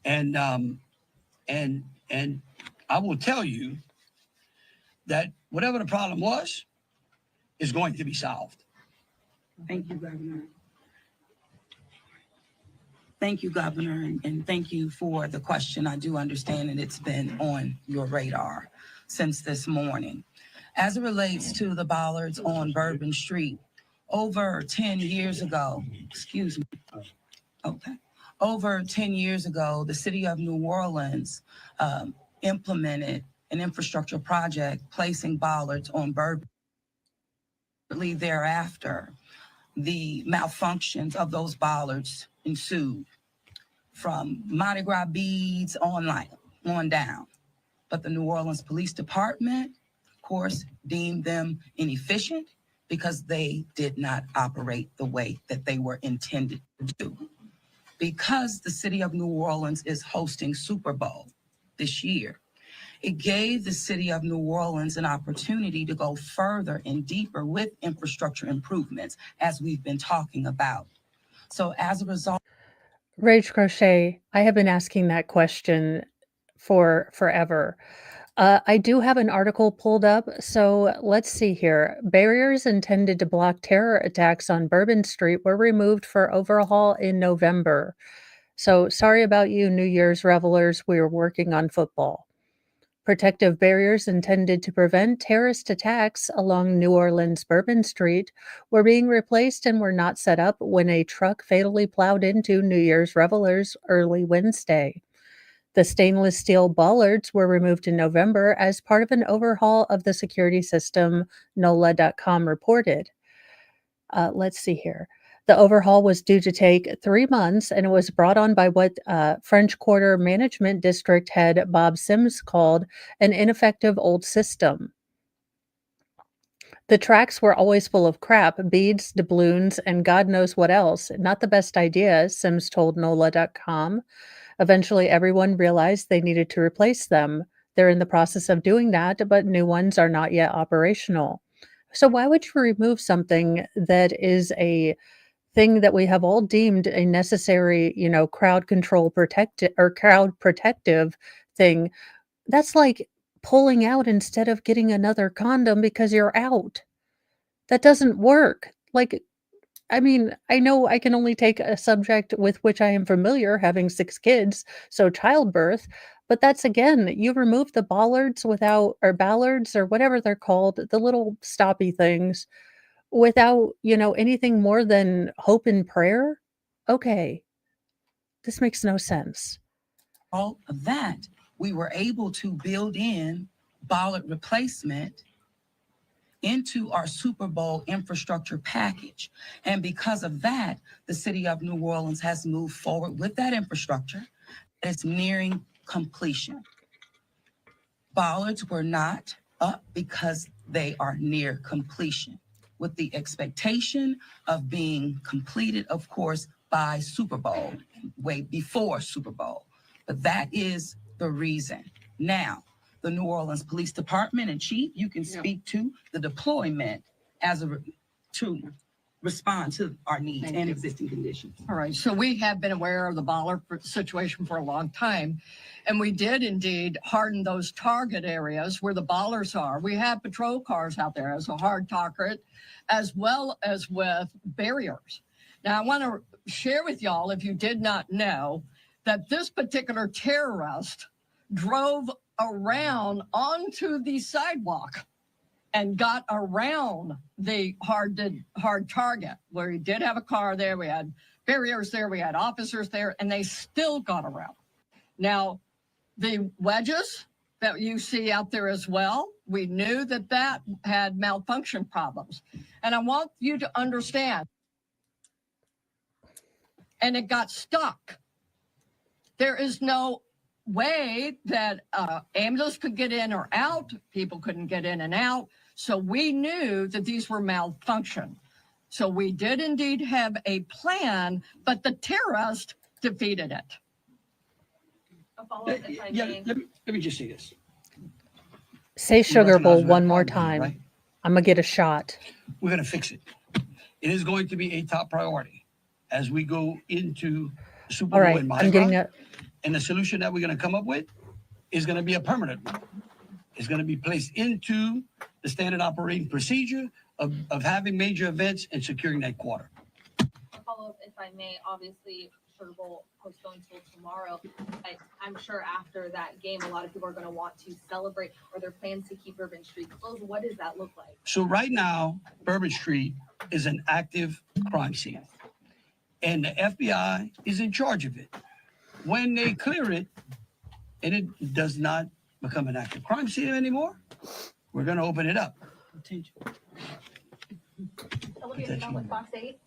And I will tell you that whatever the problem was is going to be solved. Thank you, Governor. Thank you, Governor, and thank you for the question. I do understand that it's been on your radar since this morning. As it relates to the bollards on Bourbon Street, over 10 years ago, over 10 years ago, the city of New Orleans implemented an infrastructure project placing bollards on Bourbon. Thereafter, the malfunctions of those bollards ensued from Mardi Gras beads on down. But the New Orleans Police Department, of course, deemed them inefficient because they did not operate the way that they were intended to do. Because the city of New Orleans is hosting Super Bowl this year, it gave the city of New Orleans an opportunity to go further and deeper with infrastructure improvements, as we've been talking about. So as a result, Rage Crochet, I have been asking that question for forever. I do have an article pulled up, so let's see here. Barriers intended to block terror attacks on Bourbon Street were removed for overhaul in November. So sorry about you, New Year's revelers. We are working on football. Protective barriers intended to prevent terrorist attacks along New Orleans Bourbon Street were being replaced and were not set up when a truck fatally plowed into New Year's revelers early Wednesday. The stainless steel bollards were removed in November as part of an overhaul of the security system, NOLA.com reported. Let's see here. The overhaul was due to take 3 months, and it was brought on by what French Quarter Management District head Bob Sims called an ineffective old system. The tracks were always full of crap, beads, doubloons, and God knows what else. Not the best idea, Sims told NOLA.com. Eventually, everyone realized they needed to replace them. They're in the process of doing that, but new ones are not yet operational. So why would you remove something that is a thing that we have all deemed a necessary, crowd control crowd protective thing, that's like pulling out instead of getting another condom because you're out. That doesn't work. Like, I mean, I know I can only take a subject with which I am familiar, having 6 kids, so childbirth, but that's again, you remove the ballards or whatever they're called, the little stoppy things, without, anything more than hope and prayer? Okay, this makes no sense. All of that, we were able to build in bollard replacement into our Super Bowl infrastructure package. And because of that, the city of New Orleans has moved forward with that infrastructure. It's nearing completion. Bollards were not up because they are near completion, with the expectation of being completed, of course, by Super Bowl, way before Super Bowl. But that is the reason. Now, the New Orleans Police Department and Chief, you can speak to the deployment to respond to our needs and existing conditions. All right, so we have been aware of the bollard situation for a long time, and we did indeed harden those target areas where the bollards are. We have patrol cars out there as a hard target, as well as with barriers. Now, I want to share with y'all, if you did not know, that this particular terrorist drove around onto the sidewalk and got around the hard target, where he did have a car there. We had barriers there, we had officers there, and they still got around. Now, the wedges that you see out there as well, we knew that had malfunction problems. And I want you to understand, and it got stuck. There is no way that ambulance could get in or out. People couldn't get in and out. So we knew that these were malfunction. So we did indeed have a plan, but the terrorist defeated it. A follow-up, if I Yeah, may. let me just say this. Say Sugar recognize Bowl we have one more problems, time. right? I'm gonna get a shot. We're going to fix it. It is going to be a top priority as we go into the Super All Bowl right, in I'm getting mind. a And the solution that we're going to come up with is going to be a permanent one. It's going to be placed into the standard operating procedure of having major events and securing that quarter. A follow-up, if I may. Obviously, Sugar Bowl postponed till tomorrow. I'm sure after that game, a lot of people are going to want to celebrate. Are there plans to keep Bourbon Street closed? What does that look like? So right now, Bourbon Street is an active crime scene, and the FBI is in charge of it. When they clear it, and it does not become an active crime scene anymore, we're going to open it up. Olivia Young with Fox 8.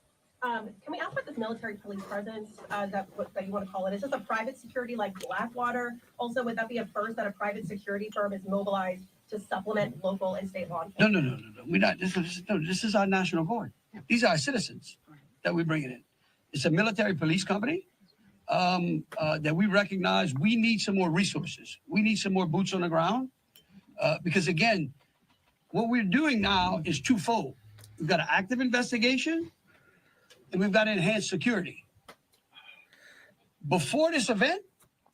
Can we ask about this military police presence that you want to call it? Is this a private security like Blackwater? Also, would that be a first that a private security firm is mobilized to supplement local and state law enforcement? No. We're not. This is our national guard. These are our citizens that we're bringing in. It's a military police company that we recognize. We need some more resources. We need some more boots on the ground because, again, what we're doing now is twofold. We've got an active investigation and we've got enhanced security. Before this event,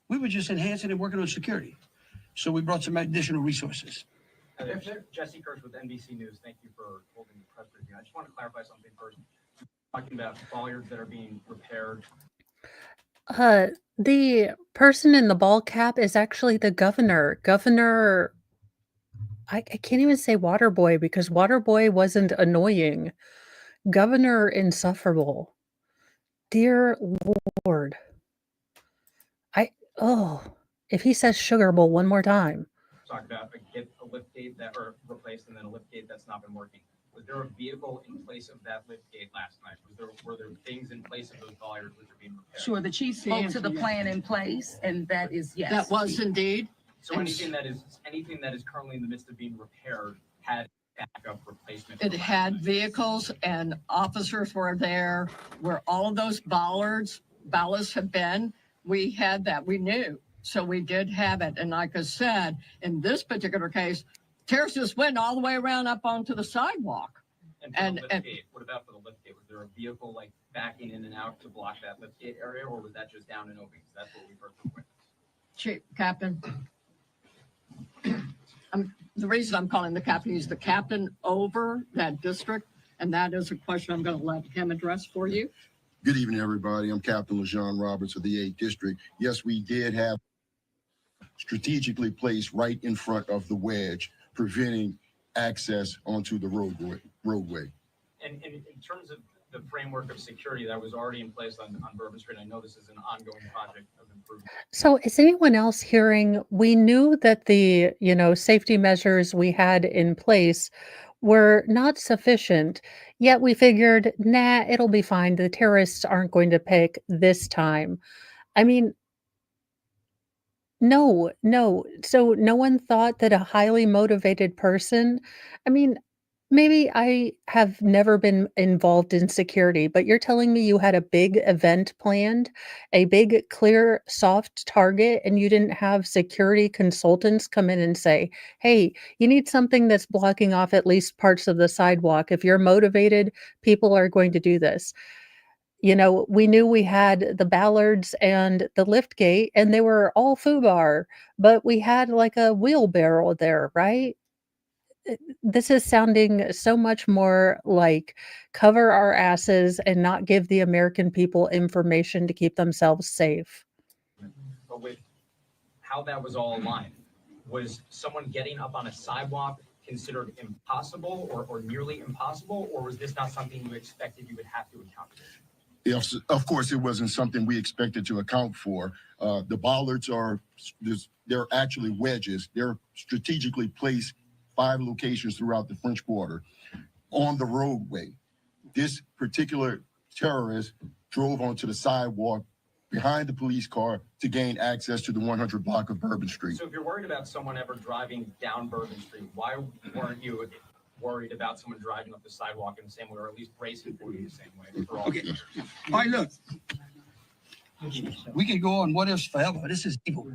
we were just enhancing and working on security. So we brought some additional resources. Jesse Kirsch with NBC News. Thank you for holding the press briefing. I just want to clarify something first. Talking about bollards that are being repaired. The person in the ball cap is actually the governor. I can't even say Waterboy because Waterboy wasn't annoying. Governor Insufferable. Dear Lord. If he says Sugar Bowl one more time. Talk about a lift gate that are replaced and then a lift gate that's not been working. Was there a vehicle in place of that lift gate last night? Were there things in place of those bollards which are being repaired? Sure, the chief spoke to the plan in place, and that is yes. That was indeed. So anything that is currently in the midst of being repaired had backup replacement. It had vehicles and officers were there where all of those ballasts have been. We had that. We knew. So we did have it. And like I said, in this particular case, terrorists just went all the way around up onto the sidewalk. And for the lift gate, what about for the lift gate? Was there a vehicle like backing in and out to block that lift gate area, or was that just down and open? Because that's what we've heard from witnesses. Chief Captain. The reason I'm calling the captain, he's the captain over that district, and that is a question I'm going to let him address for you. Good evening, everybody. I'm Captain LaJean Roberts of the 8th District. Yes, we did have strategically placed right in front of the wedge, preventing access onto the roadway. And in terms of the framework of security that was already in place on Bourbon Street, I know this is an ongoing project of improvement. So is anyone else hearing? We knew that the, safety measures we had in place were not sufficient, yet we figured, nah, it'll be fine. The terrorists aren't going to pick this time. I mean, no, no. So no one thought that a highly motivated person, I mean, maybe I have never been involved in security, but you're telling me you had a big event planned, a big, clear, soft target, and you didn't have security consultants come in and say, hey, you need something that's blocking off at least parts of the sidewalk. If you're motivated, people are going to do this. We knew we had the ballards and the lift gate, and they were all FUBAR, but we had like a wheelbarrow there, right? This is sounding so much more like cover our asses and not give the American people information to keep themselves safe. But with how that was all aligned, was someone getting up on a sidewalk considered impossible or nearly impossible, or was this not something you expected you would have to account for? Yes, of course, it wasn't something we expected to account for. The bollards they're actually wedges. They're strategically placed 5 locations throughout the French Quarter on the roadway. This particular terrorist drove onto the sidewalk behind the police car to gain access to the 100 block of Bourbon Street. So if you're worried about someone ever driving down Bourbon Street, why weren't you worried about someone driving up the sidewalk in the same way, or at least bracing for you the same way? Okay. All right, look. We can go on what ifs forever. This is evil.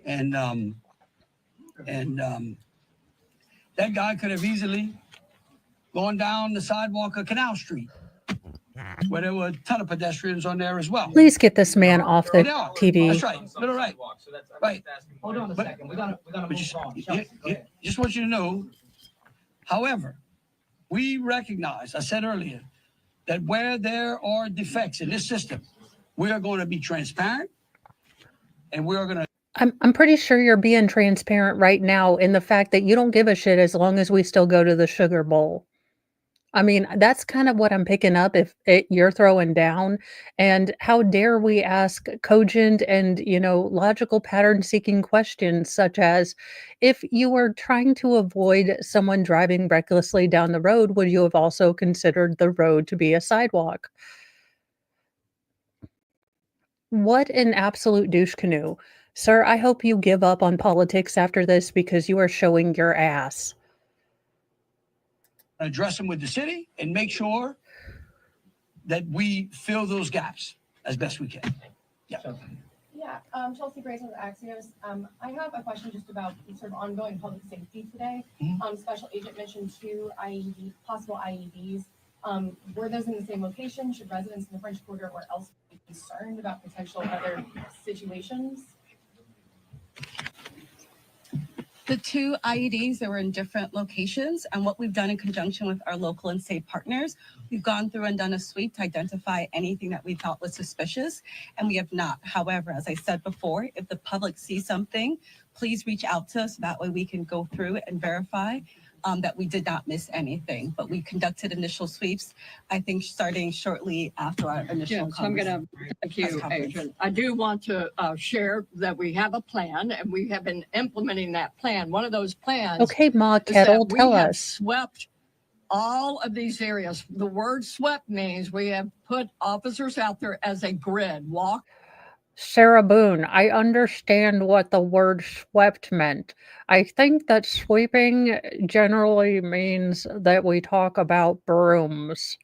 And that guy could have easily gone down the sidewalk of Canal Street, where there were a ton of pedestrians on there as well. Please get this man off the TV. That's right. Little right. Right. Hold on a second. We gotta move on. Chelsea, go ahead. Just want you to know, however, we recognize, I said earlier, that where there are defects in this system, we are going to be transparent, and we are going to. I'm pretty sure you're being transparent right now in the fact that you don't give a shit as long as we still go to the Sugar Bowl. I mean, that's kind of what I'm picking up if you're throwing down. And how dare we ask cogent and, logical pattern seeking questions such as, if you were trying to avoid someone driving recklessly down the road, would you have also considered the road to be a sidewalk? What an absolute douche canoe. Sir, I hope you give up on politics after this because you are showing your ass. Address them with the city and make sure that we fill those gaps as best we can. Yeah. Yeah, Chelsea Grace with Axios. I have a question just about sort of ongoing public safety today. Special Agent mentioned 2 possible IEDs. Were those in the same location? Should residents in the French Quarter or elsewhere be concerned about potential other situations? The 2 IEDs that were in different locations, and what we've done in conjunction with our local and state partners, we've gone through and done a sweep to identify anything that we thought was suspicious, and we have not. However, as I said before, if the public sees something, please reach out to us. That way we can go through and verify that we did not miss anything. But we conducted initial sweeps, I think, starting shortly after our initial. Yes, I'm going to thank you, Agent. I do want to share that we have a plan, and we have been implementing that plan. One of those plans. Okay, Ma Kettle, tell we have us. Swept all of these areas. The word swept means we have put officers out there as a grid. Walk. Sarah Boone, I understand what the word swept meant. I think that sweeping generally means that we talk about brooms.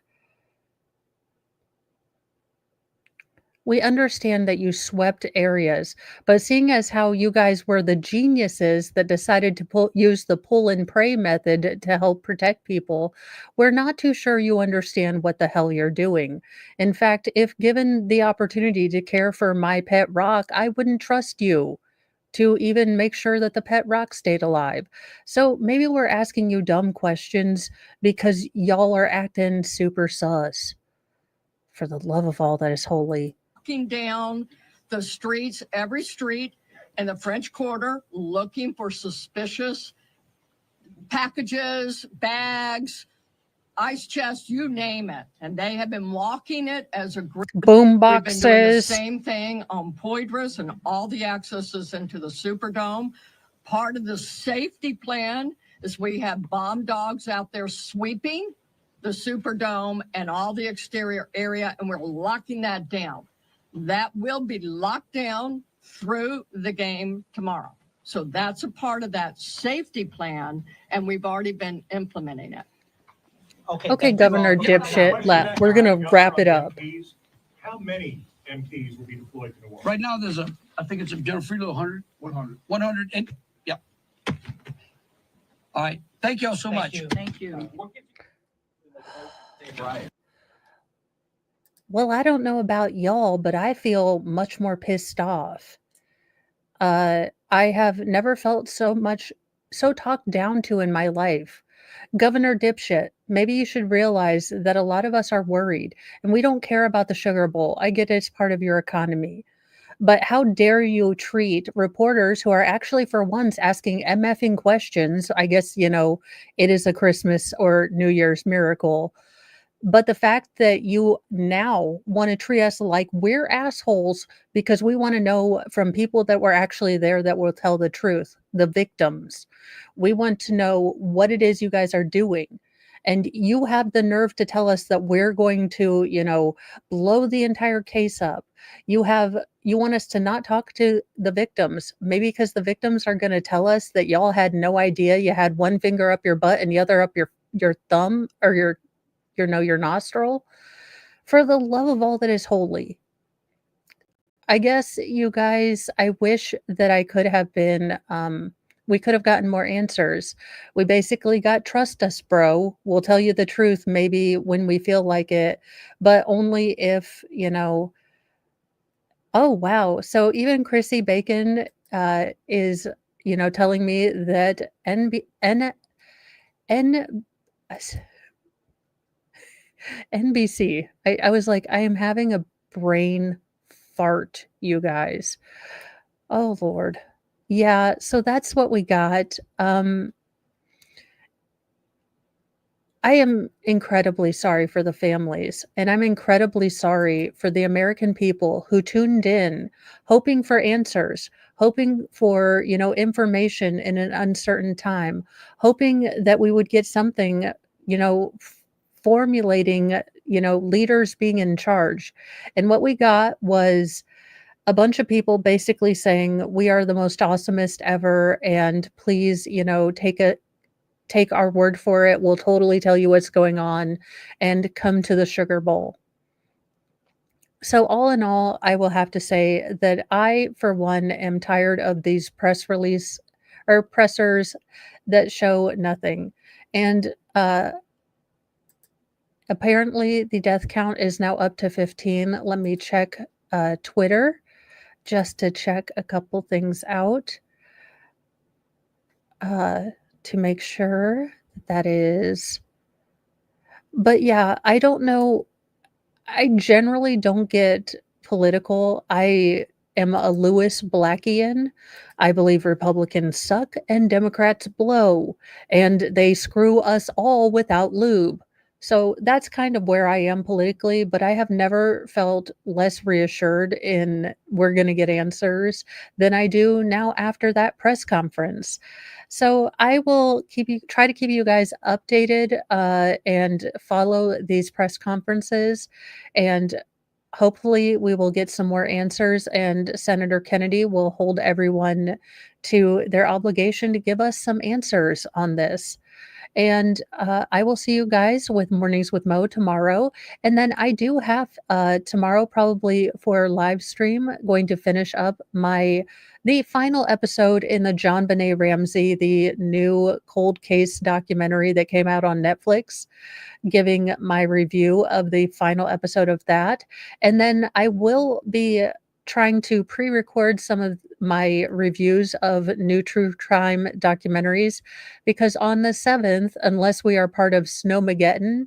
We understand that you swept areas, but seeing as how you guys were the geniuses that decided to use the pull and pray method to help protect people, we're not too sure you understand what the hell you're doing. In fact, if given the opportunity to care for my pet rock, I wouldn't trust you to even make sure that the pet rock stayed alive. So maybe we're asking you dumb questions because y'all are acting super sus. For the love of all that is holy. Walking down the streets, every street in the French Quarter, looking for suspicious packages, bags, ice chests, you name it. And they have been walking it as a group. Boom We've been doing the boxes. same thing on Poydras and all the accesses into the Superdome. Part of the safety plan is we have bomb dogs out there sweeping the Superdome and all the exterior area, and we're locking that down. That will be locked down through the game tomorrow. So that's a part of that safety plan, and we've already been implementing it. Okay, Governor Dipshit, we're going to wrap it up. How many MPs will be deployed to New Orleans? Right now, I think it's a General Freelo, 100? 100. 100, and, yeah. All right. Thank you all so much. Thank you. Well, I don't know about y'all, but I feel much more pissed off. I have never felt so talked down to in my life. Governor Dipshit, maybe you should realize that a lot of us are worried and we don't care about the Sugar Bowl. I get it's part of your economy. But how dare you treat reporters who are actually for once asking MFing questions? I guess, it is a Christmas or New Year's miracle. But the fact that you now want to treat us like we're assholes because we want to know from people that were actually there that will tell the truth, the victims. We want to know what it is you guys are doing. And you have the nerve to tell us that we're going to, blow the entire case up. You want us to not talk to the victims, maybe because the victims are going to tell us that y'all had no idea you had one finger up your butt and the other up your thumb or your nostril. For the love of all that is holy. I guess you guys, I wish that I could have been, we could have gotten more answers. We basically got trust us, bro. We'll tell you the truth maybe when we feel like it, but only if, oh, wow. So even Chrissy Bacon is, telling me that NBC. I was like, I am having a brain fart, you guys. Oh, Lord. Yeah, so that's what we got. I am incredibly sorry for the families, and I'm incredibly sorry for the American people who tuned in, hoping for answers, hoping for, information in an uncertain time, hoping that we would get something, formulating, leaders being in charge. And what we got was a bunch of people basically saying, we are the most awesomest ever, and please, take our word for it. We'll totally tell you what's going on and come to the Sugar Bowl. So all in all, I will have to say that I, for one, am tired of these press release or pressers that show nothing. And apparently the death count is now up to 15. Let me check Twitter just to check a couple things out. To make sure that is. But yeah, I don't know. I generally don't get political. I am a Lewis Blackian. I believe Republicans suck and Democrats blow, and they screw us all without lube. So that's kind of where I am politically, but I have never felt less reassured in we're going to get answers than I do now after that press conference. So I will try to keep you guys updated and follow these press conferences, and hopefully we will get some more answers, and Senator Kennedy will hold everyone to their obligation to give us some answers on this. And I will see you guys with Mornings with Mo tomorrow. And then I do have tomorrow, probably for live stream, going to finish up the final episode in the John Benet Ramsey, the new cold case documentary that came out on Netflix, giving my review of the final episode of that. And then I will be trying to pre-record some of my reviews of new true crime documentaries, because on the 7th, unless we are part of Snowmageddon,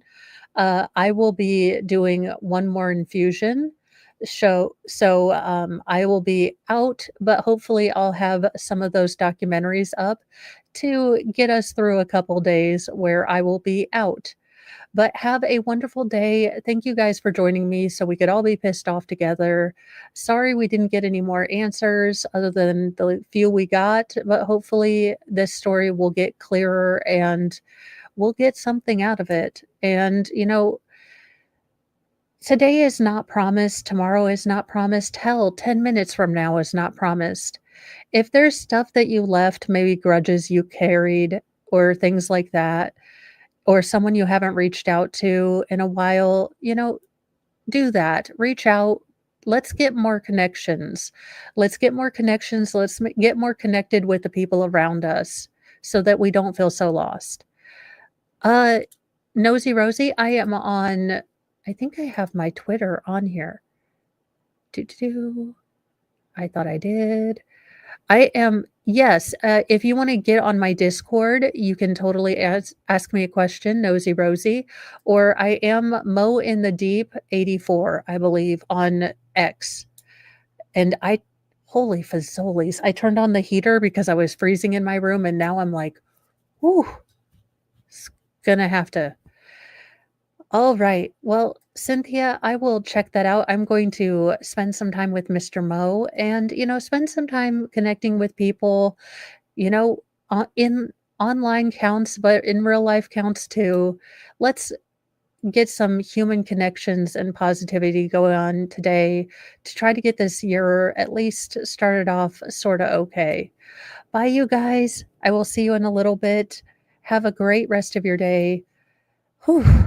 I will be doing one more infusion show. So I will be out, but hopefully I'll have some of those documentaries up to get us through a couple days where I will be out. But have a wonderful day. Thank you guys for joining me so we could all be pissed off together. Sorry we didn't get any more answers other than the few we got, but hopefully this story will get clearer and we'll get something out of it. And, today is not promised. Tomorrow is not promised. Hell, 10 minutes from now is not promised. If there's stuff that you left, maybe grudges you carried or things like that, or someone you haven't reached out to in a while, do that. Reach out. Let's get more connections. Let's get more connections. Let's get more connected with the people around us so that we don't feel so lost. Nosy Rosie, I am on, I think I have my Twitter on here. I thought I did. I am, yes. If you want to get on my Discord, you can totally ask me a question, Nosy Rosie, or I am Mo in the Deep 84, I believe, on X. And holy fazolies, I turned on the heater because I was freezing in my room, and now I'm like, whew, it's gonna have to. All right. Well, Cynthia, I will check that out. I'm going to spend some time with Mr. Mo and, spend some time connecting with people, in online counts, but in real life counts too. Let's get some human connections and positivity going on today to try to get this year at least started off sort of okay. Bye, you guys. I will see you in a little bit. Have a great rest of your day. Whew.